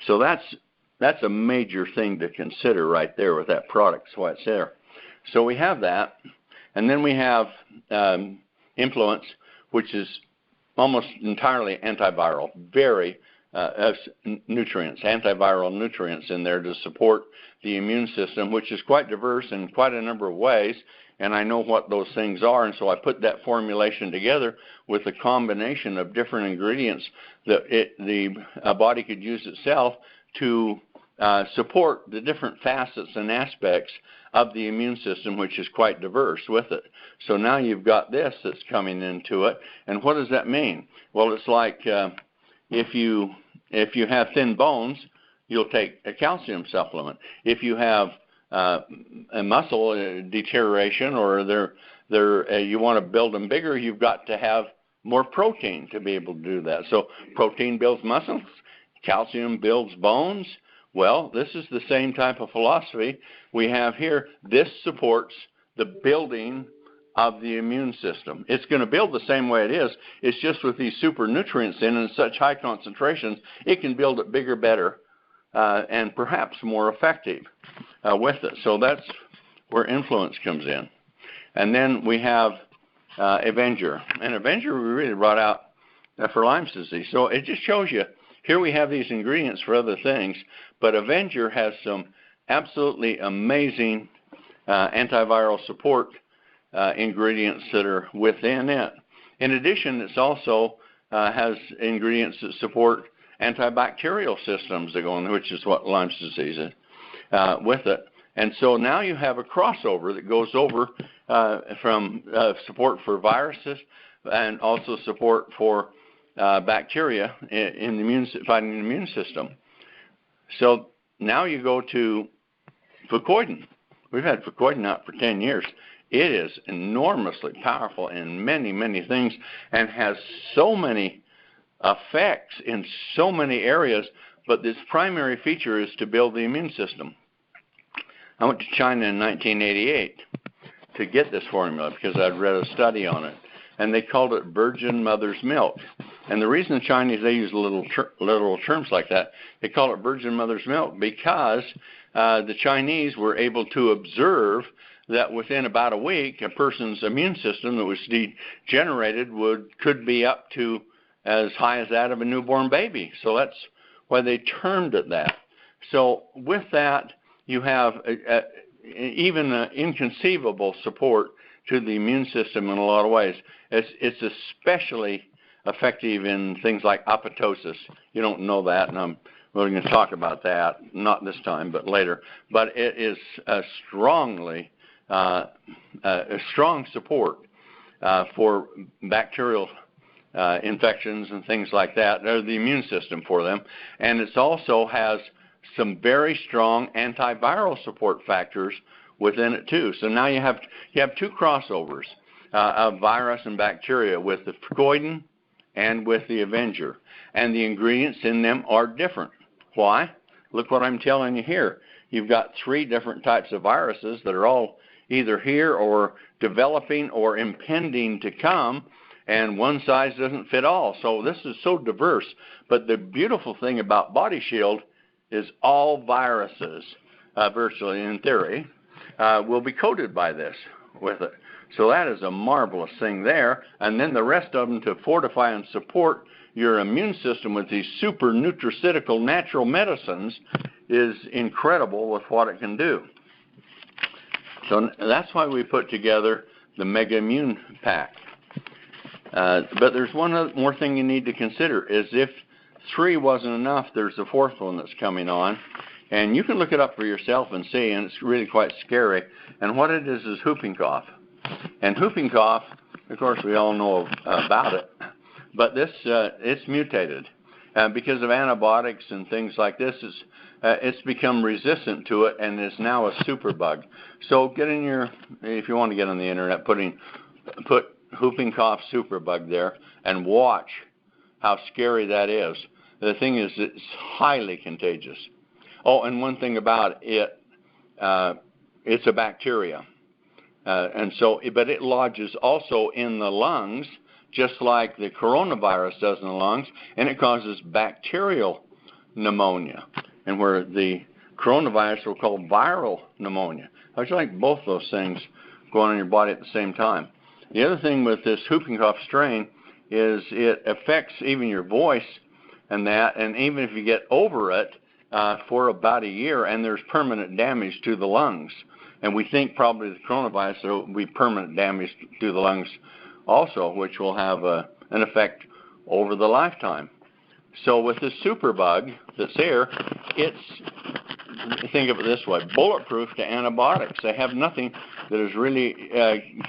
So that's a major thing to consider right there with that product. That's why it's there. So we have that, and then we have influence, which is almost entirely antiviral, very nutrients, antiviral nutrients in there to support the immune system, which is quite diverse in quite a number of ways. And I know what those things are, and so I put that formulation together with a combination of different ingredients that the body could use itself to support the different facets and aspects of the immune system, which is quite diverse with it. So now you've got this that's coming into it, and what does that mean? Well, it's like if you have thin bones, you'll take a calcium supplement. If you have a muscle deterioration, or you want to build them bigger, you've got to have more protein to be able to do that. So protein builds muscles, calcium builds bones. Well, this is the same type of philosophy we have here. This supports the building of the immune system. It's going to build the same way it is. It's just with these super nutrients in such high concentrations, it can build it bigger, better, and perhaps more effective with it. So that's where influence comes in. And then we have Avenger. And Avenger we really brought out for Lyme's disease. So it just shows you, here we have these ingredients for other things, but Avenger has some absolutely amazing antiviral support ingredients that are within it. In addition, it's also has ingredients that support antibacterial systems that go in, which is what Lyme's disease is with it. And so now you have a crossover that goes over from support for viruses and also support for bacteria in the fighting the immune system. So now you go to Fucoidan. We've had Fucoidan out for 10 years. It is enormously powerful in many, many things and has so many effects in so many areas, but this primary feature is to build the immune system. I went to China in 1988 to get this formula because I'd read a study on it, and they called it virgin mother's milk. And the reason the Chinese, they use literal terms like that, they call it virgin mother's milk because the Chinese were able to observe that within about a week, a person's immune system that was degenerated could be up to as high as that of a newborn baby. So that's why they termed it that. So with that, you have even inconceivable support to the immune system in a lot of ways. It's especially effective in things like apoptosis. You don't know that, and we're going to talk about that, not this time, but later. But it is a strong support for bacterial infections and things like that, or the immune system for them. And it also has some very strong antiviral support factors within it too. So now you have two crossovers of virus and bacteria with the Fucoidan and with the Avenger. And the ingredients in them are different. Why? Look what I'm telling you here. You've got 3 different types of viruses that are all either here or developing or impending to come, and one size doesn't fit all. So this is so diverse. But the beautiful thing about Body Shield is all viruses, virtually in theory, will be coated by this with it. So that is a marvelous thing there. And then the rest of them to fortify and support your immune system with these super nutraceutical natural medicines is incredible with what it can do. So that's why we put together the Megammune pack. But there's one more thing you need to consider is if 3 wasn't enough, there's a 4th one that's coming on. And you can look it up for yourself and see, and it's really quite scary. And what it is whooping cough. And whooping cough, of course, we all know about it. But this, it's mutated. Because of antibiotics and things like this, it's become resistant to it and is now a superbug. So get in if you want to get on the internet, put whooping cough superbug there and watch how scary that is. The thing is, it's highly contagious. Oh, and one thing about it, it's a bacteria. And so, but it lodges also in the lungs, just like the coronavirus does in the lungs, and it causes bacterial pneumonia. And where the coronavirus will call viral pneumonia. It's like both those things going on in your body at the same time. The other thing with this whooping cough strain is it affects even your voice and even if you get over it for about a year, and there's permanent damage to the lungs. And we think probably the coronavirus will be permanent damage to the lungs also, which will have an effect over the lifetime. So with this superbug that's here, think of it this way, bulletproof to antibiotics. They have nothing that is really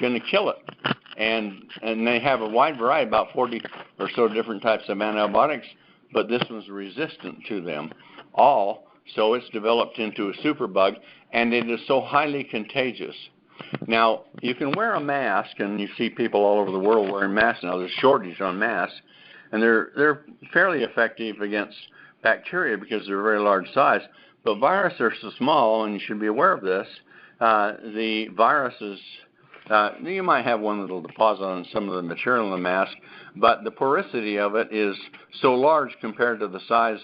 going to kill it. And they have a wide variety, about 40 or so different types of antibiotics, but this one's resistant to them all, so it's developed into a superbug, and it is so highly contagious. Now, you can wear a mask, and you see people all over the world wearing masks now. There's a shortage on masks, and they're fairly effective against bacteria because they're very large size. But viruses are so small, and you should be aware of this. The viruses, you might have one that will deposit on some of the material in the mask, but the porosity of it is so large compared to the size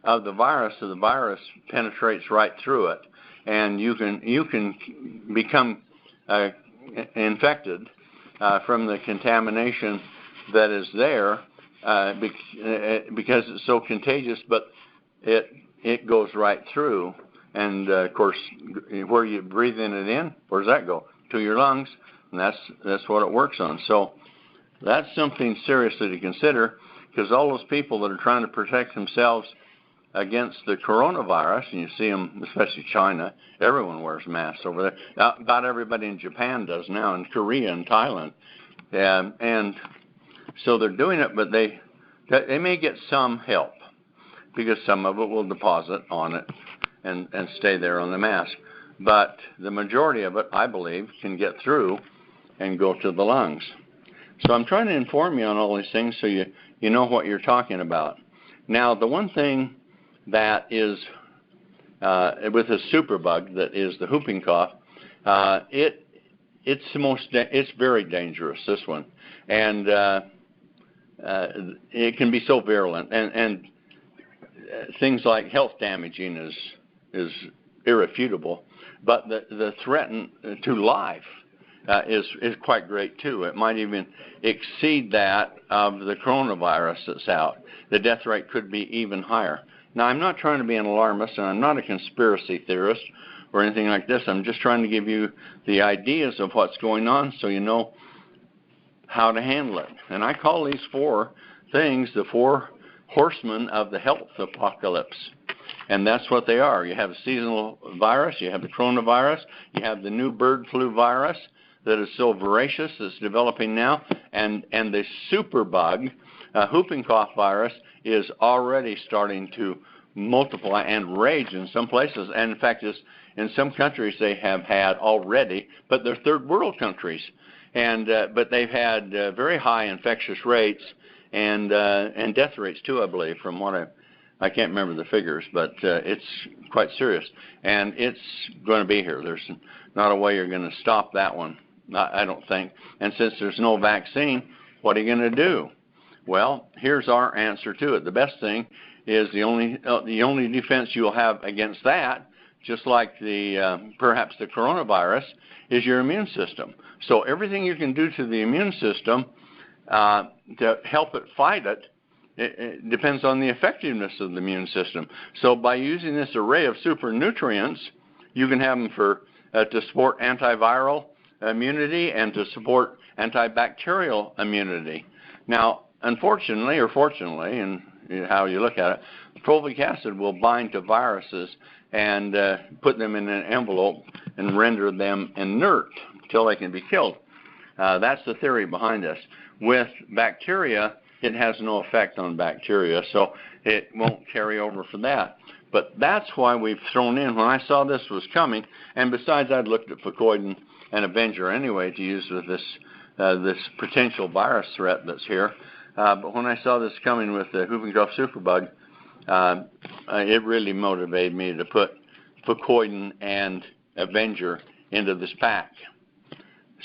of the virus, so the virus penetrates right through it, and you can become infected from the contamination that is there because it's so contagious, but it goes right through. And of course, where you breathing it in, where does that go? To your lungs, and that's what it works on. So that's something seriously to consider, because all those people that are trying to protect themselves against the coronavirus, and you see them, especially China, everyone wears masks over there. About everybody in Japan does now, and Korea and Thailand. And so they're doing it, but they may get some help, because some of it will deposit on it and stay there on the mask. But the majority of it, I believe, can get through and go to the lungs. So I'm trying to inform you on all these things so you know what you're talking about. Now, the one thing that is with a superbug that is the whooping cough, it's very dangerous, this one, and it can be so virulent, and things like health damaging is irrefutable, but the threat to life is quite great too. It might even exceed that of the coronavirus that's out. The death rate could be even higher. Now, I'm not trying to be an alarmist, and I'm not a conspiracy theorist or anything like this. I'm just trying to give you the ideas of what's going on so you know how to handle it. And I call these four things the four horsemen of the health apocalypse. And that's what they are. You have a seasonal virus, you have the coronavirus, you have the new bird flu virus that is so voracious that's developing now, and the superbug, whooping cough virus, is already starting to multiply and rage in some places. And in fact, in some countries they have had already, but they're third world countries. And but they've had very high infectious rates and death rates too, I believe, from what I can't remember the figures, but it's quite serious. And it's going to be here. There's not a way you're going to stop that one, I don't think. And since there's no vaccine, what are you going to do? Well, here's our answer to it. The best thing is the only defense you'll have against that, just like perhaps the coronavirus, is your immune system. So everything you can do to the immune system to help it fight it depends on the effectiveness of the immune system. So by using this array of super nutrients, you can have them to support antiviral immunity and to support antibacterial immunity. Now, unfortunately or fortunately, and how you look at it, fulvic acid will bind to viruses and put them in an envelope and render them inert until they can be killed. That's the theory behind this. With bacteria, it has no effect on bacteria, so it won't carry over for that. But that's why we've thrown in, when I saw this was coming, and besides I'd looked at Fucoidan and Avenger anyway to use with this potential virus threat that's here. But when I saw this coming with the whooping cough superbug, it really motivated me to put Fucoidan and Avenger into this pack.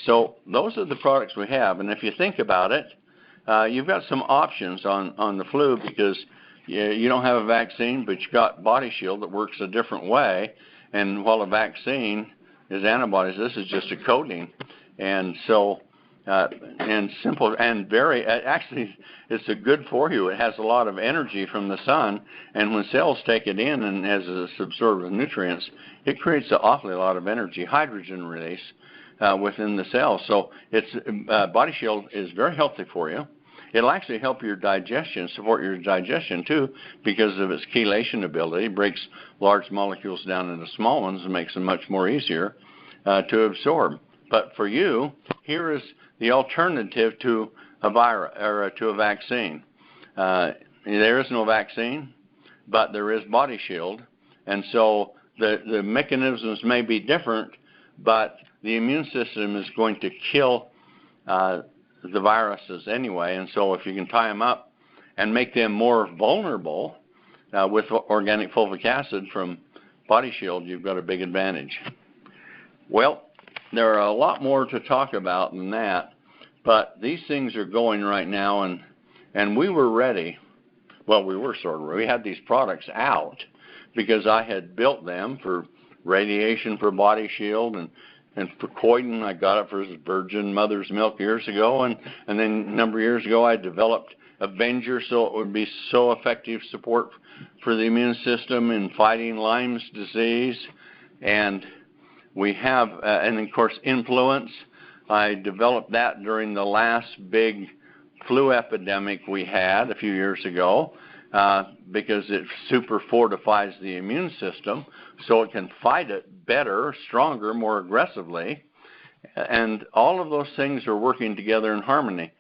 So those are the products we have, and if you think about it, you've got some options on the flu, because you don't have a vaccine, but you've got Body Shield that works a different way. And while a vaccine is antibodies, this is just a coating. And so and simple and very, actually, it's a good for you. It has a lot of energy from the sun, and when cells take it in and as it's absorbed with nutrients, it creates an awfully lot of energy, hydrogen release within the cells. So it's Body Shield is very healthy for you. It'll actually help your digestion, support your digestion too, because of its chelation ability. It breaks large molecules down into small ones and makes them much more easier to absorb. But for you, here is the alternative to a virus or to a vaccine. There is no vaccine, but there is Body Shield, and so the mechanisms may be different, but the immune system is going to kill the viruses anyway, and so if you can tie them up and make them more vulnerable with organic fulvic acid from Body Shield, you've got a big advantage. Well, there are a lot more to talk about than that, but these things are going right now, and we were ready. Well, we were sort of ready. We had these products out because I had built them for radiation for Body Shield, and for Coiden, I got it for virgin mother's milk years ago, and then a number of years ago I developed Avenger so it would be so effective support for the immune system in fighting Lyme's disease. And we have, and of course, Influence. I developed that during the last big flu epidemic we had a few years ago because it super fortifies the immune system so it can fight it better, stronger, more aggressively. And all of those things are working together in harmony.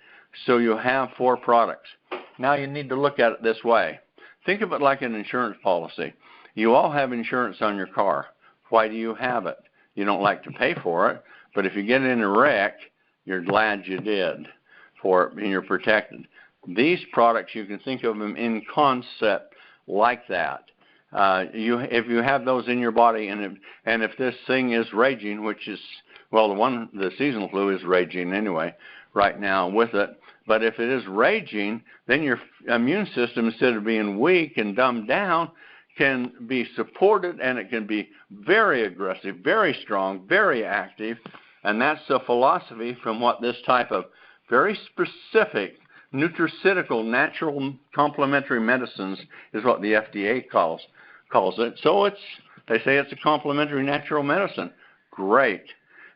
So you have 4 products. Now you need to look at it this way. Think of it like an insurance policy. You all have insurance on your car. Why do you have it? You don't like to pay for it, but if you get in a wreck, you're glad you did for it and you're protected. These products, you can think of them in concept like that. If you have those in your body, and if this thing is raging, which is, well, the seasonal flu is raging anyway right now with it, but if it is raging, then your immune system, instead of being weak and dumbed down, can be supported, and it can be very aggressive, very strong, very active, and that's the philosophy from what this type of very specific nutraceutical natural complementary medicines is what the FDA calls it. So they say it's a complementary natural medicine. Great.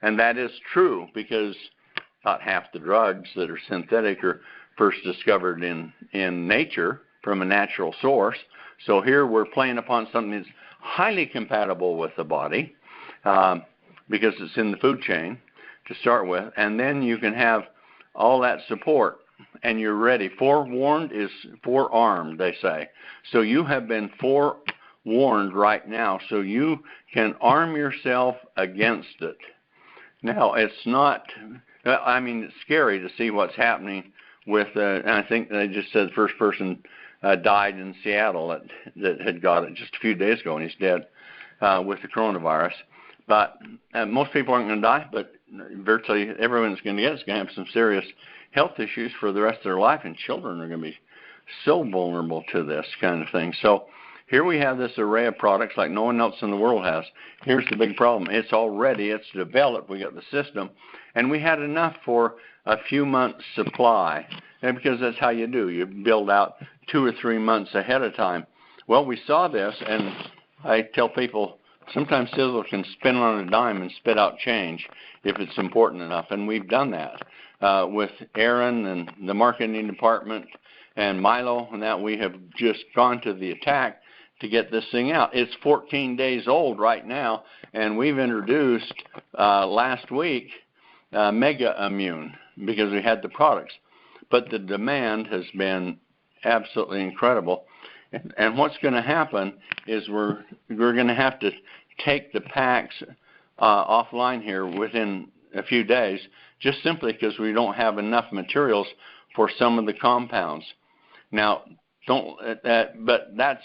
And that is true because about half the drugs that are synthetic are first discovered in nature from a natural source. So here we're playing upon something that's highly compatible with the body because it's in the food chain to start with. And then you can have all that support and you're ready. Forewarned is forearmed, they say. So you have been forewarned right now, so you can arm yourself against it. Now, it's not, I mean, it's scary to see what's happening with, and I think they just said the first person died in Seattle that had got it just a few days ago, and he's dead with the coronavirus. But most people aren't going to die, but virtually everyone's going to get it. It's going to have some serious health issues for the rest of their life, and children are going to be so vulnerable to this kind of thing. So here we have this array of products like no one else in the world has. Here's the big problem. It's all ready. It's developed. We got the system. And we had enough for a few months' supply, and because that's how you do. You build out 2 or 3 months ahead of time. Well, we saw this, and I tell people sometimes Sizzle can spin on a dime and spit out change if it's important enough, and we've done that. With Aaron and the marketing department and Milo and that, we have just gone to the attack to get this thing out. It's 14 days old right now, and we've introduced last week Megammune because we had the products. But the demand has been absolutely incredible. And what's going to happen is we're going to have to take the packs offline here within a few days, just simply because we don't have enough materials for some of the compounds. Now, but that's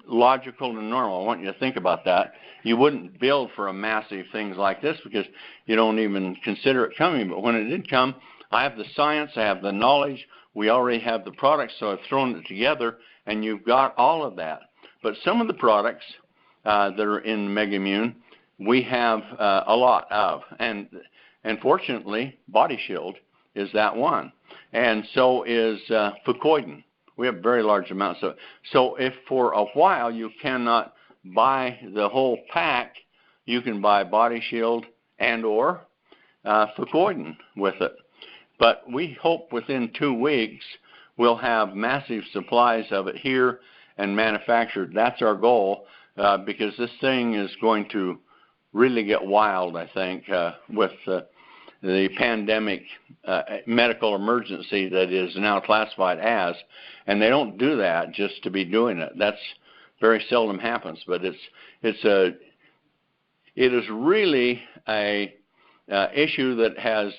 logical and normal. I want you to think about that. You wouldn't build for a massive things like this because you don't even consider it coming. But when it did come, I have the science, I have the knowledge, we already have the products, so I've thrown it together, and you've got all of that. But some of the products that are in Megammune, we have a lot of. And fortunately, Body Shield is that one. And so is fucoidin. We have very large amounts of it. So if for a while you cannot buy the whole pack, you can buy Body Shield and or fucoidin with it. But we hope within 2 weeks we'll have massive supplies of it here and manufactured. That's our goal, because this thing is going to really get wild, I think, with the pandemic medical emergency that is now classified as. And they don't do that just to be doing it. That's very seldom happens. But it is really a issue that has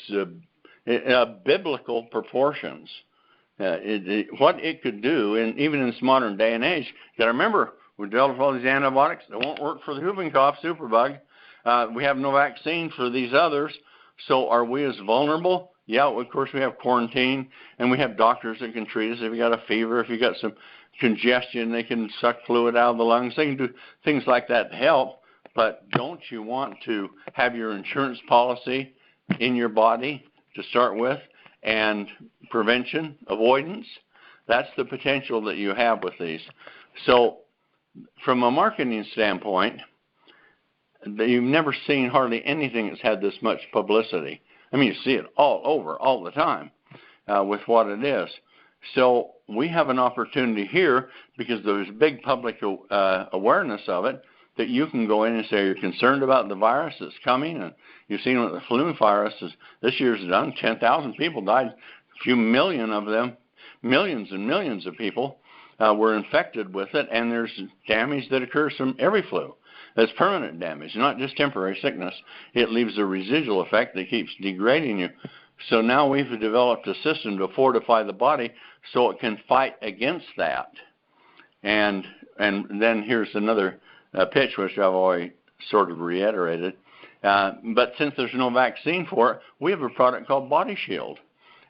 biblical proportions. What it could do, and even in this modern day and age, you got to remember, we developed all these antibiotics that won't work for the whooping cough, superbug. We have no vaccine for these others. So are we as vulnerable? Yeah, of course we have quarantine, and we have doctors that can treat us. If you got a fever, if you got some congestion, they can suck fluid out of the lungs. They can do things like that to help. But don't you want to have your insurance policy in your body to start with, and prevention, avoidance? That's the potential that you have with these. So from a marketing standpoint, you've never seen hardly anything that's had this much publicity. I mean, you see it all over, all the time, with what it is. So we have an opportunity here, because there's big public awareness of it, that you can go in and say you're concerned about the virus that's coming. And you've seen what the flu virus is, this year's done. 10,000 people died. A few million of them, millions and millions of people were infected with it. And there's damage that occurs from every flu. That's permanent damage, not just temporary sickness. It leaves a residual effect that keeps degrading you. So now we've developed a system to fortify the body so it can fight against that. And then here's another pitch, which I've already sort of reiterated. But since there's no vaccine for it, we have a product called Body Shield.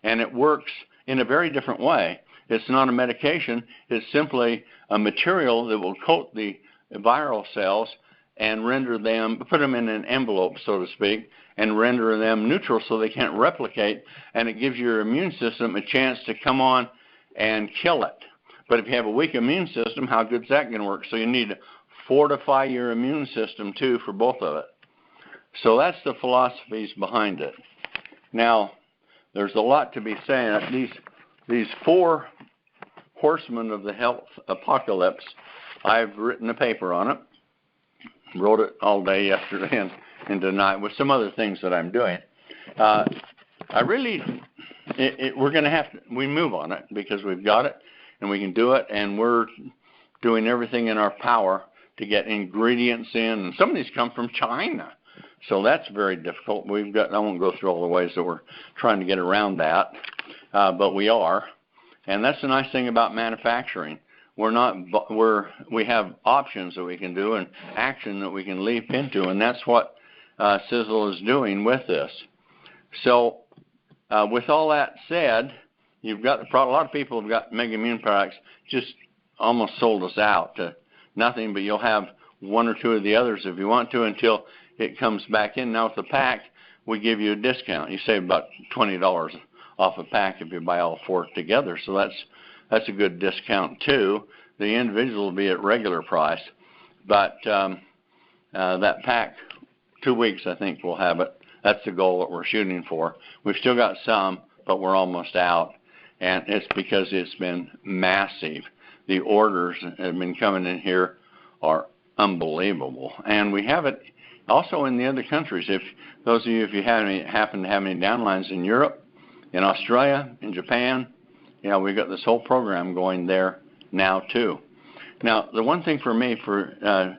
And it works in a very different way. It's not a medication. It's simply a material that will coat the viral cells and render them, put them in an envelope, so to speak, and render them neutral so they can't replicate, and it gives your immune system a chance to come on and kill it. But if you have a weak immune system, how good is that going to work? So you need to fortify your immune system, too, for both of it. So that's the philosophies behind it. Now, there's a lot to be saying. These 4 horsemen of the health apocalypse, I've written a paper on it. Wrote it all day yesterday and tonight with some other things that I'm doing. We're going to have to, we move on it because we've got it and we can do it, and we're doing everything in our power to get ingredients in. And some of these come from China. So that's very difficult. I won't go through all the ways that we're trying to get around that, but we are. And that's the nice thing about manufacturing. We have options that we can do and action that we can leap into, and that's what Sizzle is doing with this. So with all that said, you've got a lot of people have got Megammune products, just almost sold us out to nothing, but you'll have 1 or 2 of the others if you want to until it comes back in. Now with the pack, we give you a discount. You save about $20 off a pack if you buy all 4 together, so that's a good discount too. The individual will be at regular price, but that pack, 2 weeks, I think we'll have it. That's the goal that we're shooting for. We've still got some, but we're almost out, and it's because it's been massive. The orders that have been coming in here are unbelievable, and we have it also in the other countries. If those of you, if you happen to have any downlines in Europe, in Australia, in Japan, we've got this whole program going there now too. Now, the one thing for me that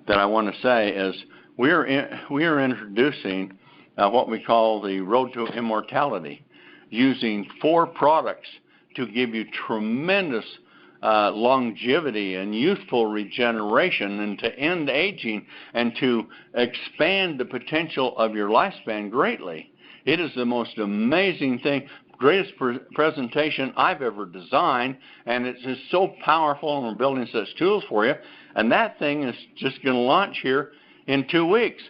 I want to say is we are introducing what we call the Road to Immortality, using 4 products to give you tremendous longevity and youthful regeneration, and to end aging and to expand the potential of your lifespan greatly. It is the most amazing thing, greatest presentation I've ever designed, and it's just so powerful, and we're building such tools for you. And that thing is just going to launch here in 2 weeks.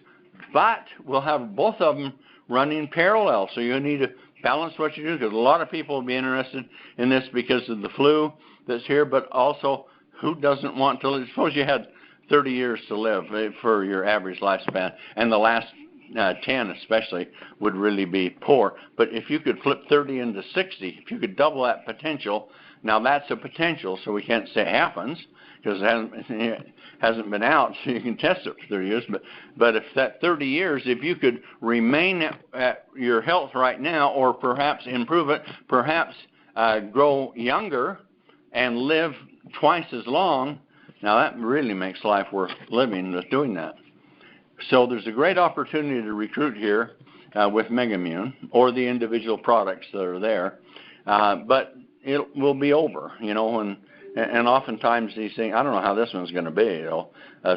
But we'll have both of them running parallel, so you need to balance what you do, because a lot of people will be interested in this because of the flu that's here, but also who doesn't want to live? Suppose you had 30 years to live for your average lifespan, and the last 10 especially would really be poor. But if you could flip 30 into 60, if you could double that potential, now that's a potential, so we can't say it happens because it hasn't been out, so you can test it for 30 years. But if that 30 years, if you could remain at your health right now, or perhaps improve it, perhaps grow younger and live twice as long, now that really makes life worth living with doing that. So there's a great opportunity to recruit here with Megammune or the individual products that are there, but it will be over, you know, and oftentimes these things, I don't know how this one's going to be, you know,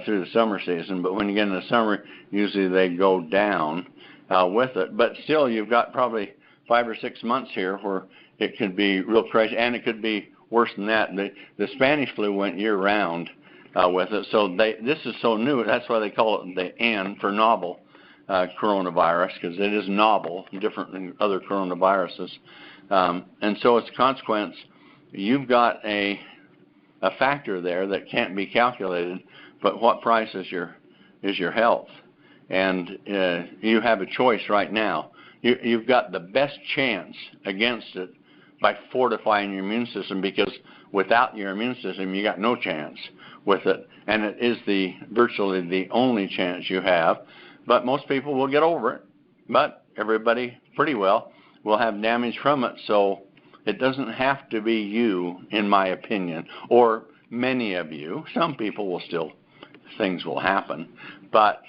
through the summer season, but when you get in the summer, usually they go down with it. But still, you've got probably 5 or 6 months here where it could be real crazy, and it could be worse than that. The Spanish flu went year-round with it, so this is so new. That's why they call it the N for novel coronavirus, because it is novel, different than other coronaviruses. And so as a consequence, you've got a factor there that can't be calculated, but what price is your health? And you have a choice right now. You've got the best chance against it by fortifying your immune system, because without your immune system, you got no chance with it. And it is virtually the only chance you have. But most people will get over it. But everybody pretty well will have damage from it. So it doesn't have to be you, in my opinion, or many of you. Some people will still, things will happen. But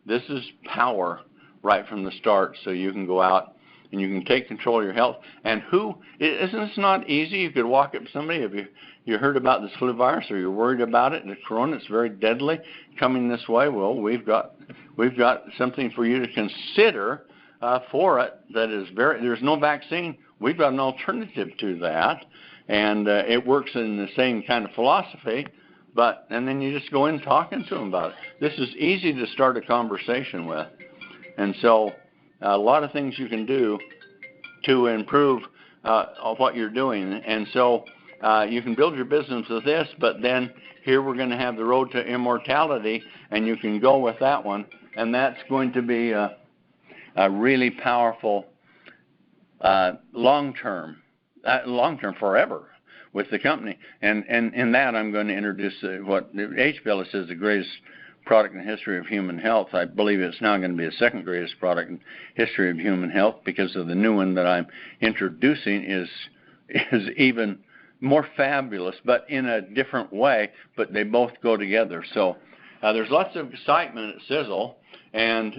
this is power right from the start, so you can go out and you can take control of your health. And isn't this not easy? You could walk up to somebody, have you heard about this flu virus, or you're worried about it, the corona, it's very deadly, coming this way. Well, we've got something for you to consider for it that is there's no vaccine. We've got an alternative to that, and it works in the same kind of philosophy, and then you just go in talking to them about it. This is easy to start a conversation with. And so a lot of things you can do to improve what you're doing. And so you can build your business with this, but then here we're going to have the road to immortality, and you can go with that one. And that's going to be a really powerful long-term forever with the company. And in that, I'm going to introduce what HBLS is the greatest product in the history of human health. I believe it's now going to be the second greatest product in history of human health, because of the new one that I'm introducing is even more fabulous, but in a different way, but they both go together. So there's lots of excitement at Sizzle, and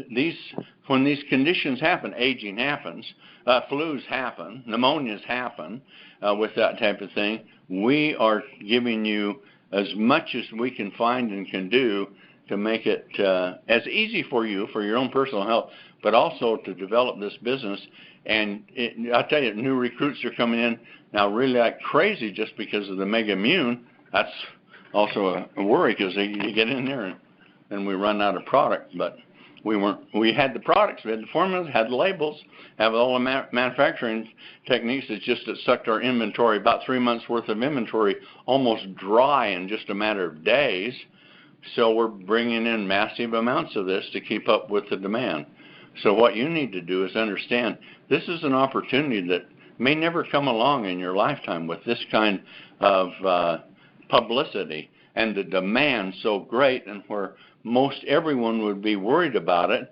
when these conditions happen, aging happens, flus happen, pneumonias happen with that type of thing, we are giving you as much as we can find and can do to make it as easy for you, for your own personal health, but also to develop this business. And I'll tell you, new recruits are coming in now really like crazy just because of the Megammune. That's also a worry, because you get in there and we run out of product. But we had the products, we had the formulas, had the labels, have all the manufacturing techniques. It's just it sucked our inventory, about 3 months worth of inventory, almost dry in just a matter of days. So we're bringing in massive amounts of this to keep up with the demand. So what you need to do is understand this is an opportunity that may never come along in your lifetime with this kind of publicity and the demand so great, and where most everyone would be worried about it.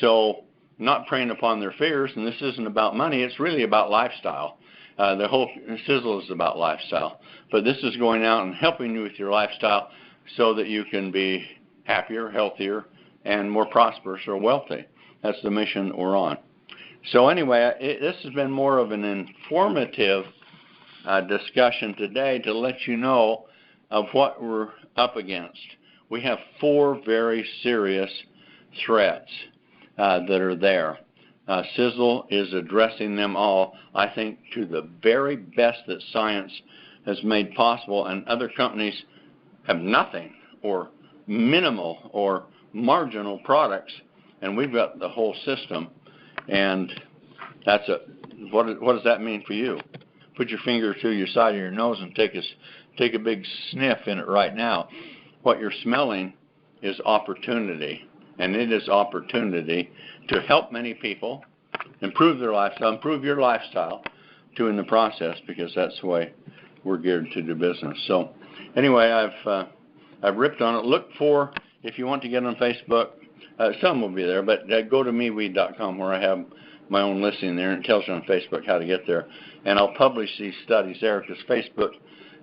So not preying upon their fears, and this isn't about money, it's really about lifestyle. The whole Sizzle is about lifestyle. But this is going out and helping you with your lifestyle so that you can be happier, healthier, and more prosperous or wealthy. That's the mission that we're on. So anyway, this has been more of an informative discussion today to let you know of what we're up against. We have 4 very serious threats that are there. Sizzle is addressing them all, I think, to the very best that science has made possible, and other companies have nothing or minimal or marginal products, and we've got the whole system, and that's what does that mean for you? Put your finger to your side of your nose and take a big sniff in it right now. What you're smelling is opportunity, and it is opportunity to help many people improve their lifestyle, improve your lifestyle too in the process, because that's the way we're geared to do business. So anyway, I've ripped on it. Look for, if you want to get on Facebook, some will be there, but go to meweed.com where I have my own listing there, and it tells you on Facebook how to get there. And I'll publish these studies there, because Facebook,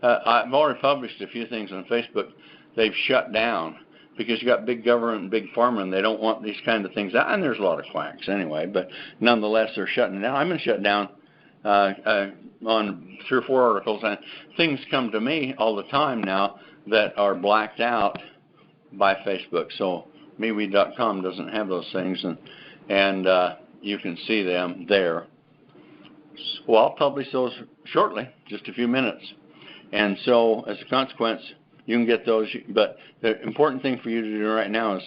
I've already published a few things on Facebook they've shut down, because you got big government and big pharma, and they don't want these kind of things out. And there's a lot of quacks anyway, but nonetheless, they're shutting down. I've been shut down on 3 or 4 articles, and things come to me all the time now that are blacked out by Facebook. So meweed.com doesn't have those things, and you can see them there. Well, I'll publish those shortly, just a few minutes. And so as a consequence, you can get those. But the important thing for you to do right now is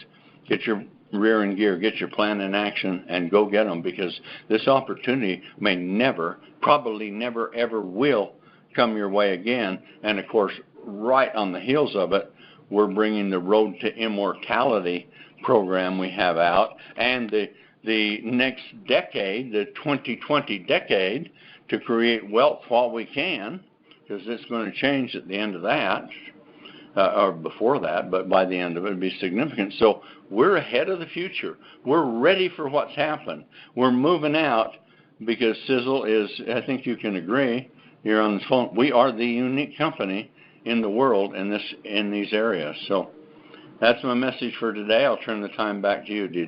get your rear in gear, get your plan in action, and go get them, because this opportunity may never, probably never, ever will come your way again. And of course, right on the heels of it, we're bringing the Road to Immortality program we have out, and the next decade, the 2020 decade, to create wealth while we can, because it's going to change at the end of that, or before that, but by the end of it, it'll be significant. So we're ahead of the future. We're ready for what's happened. We're moving out, because Sizzle is, I think you can agree, you're on the phone, we are the unique company in the world in these areas. So that's my message for today. I'll turn the time back to you, DW.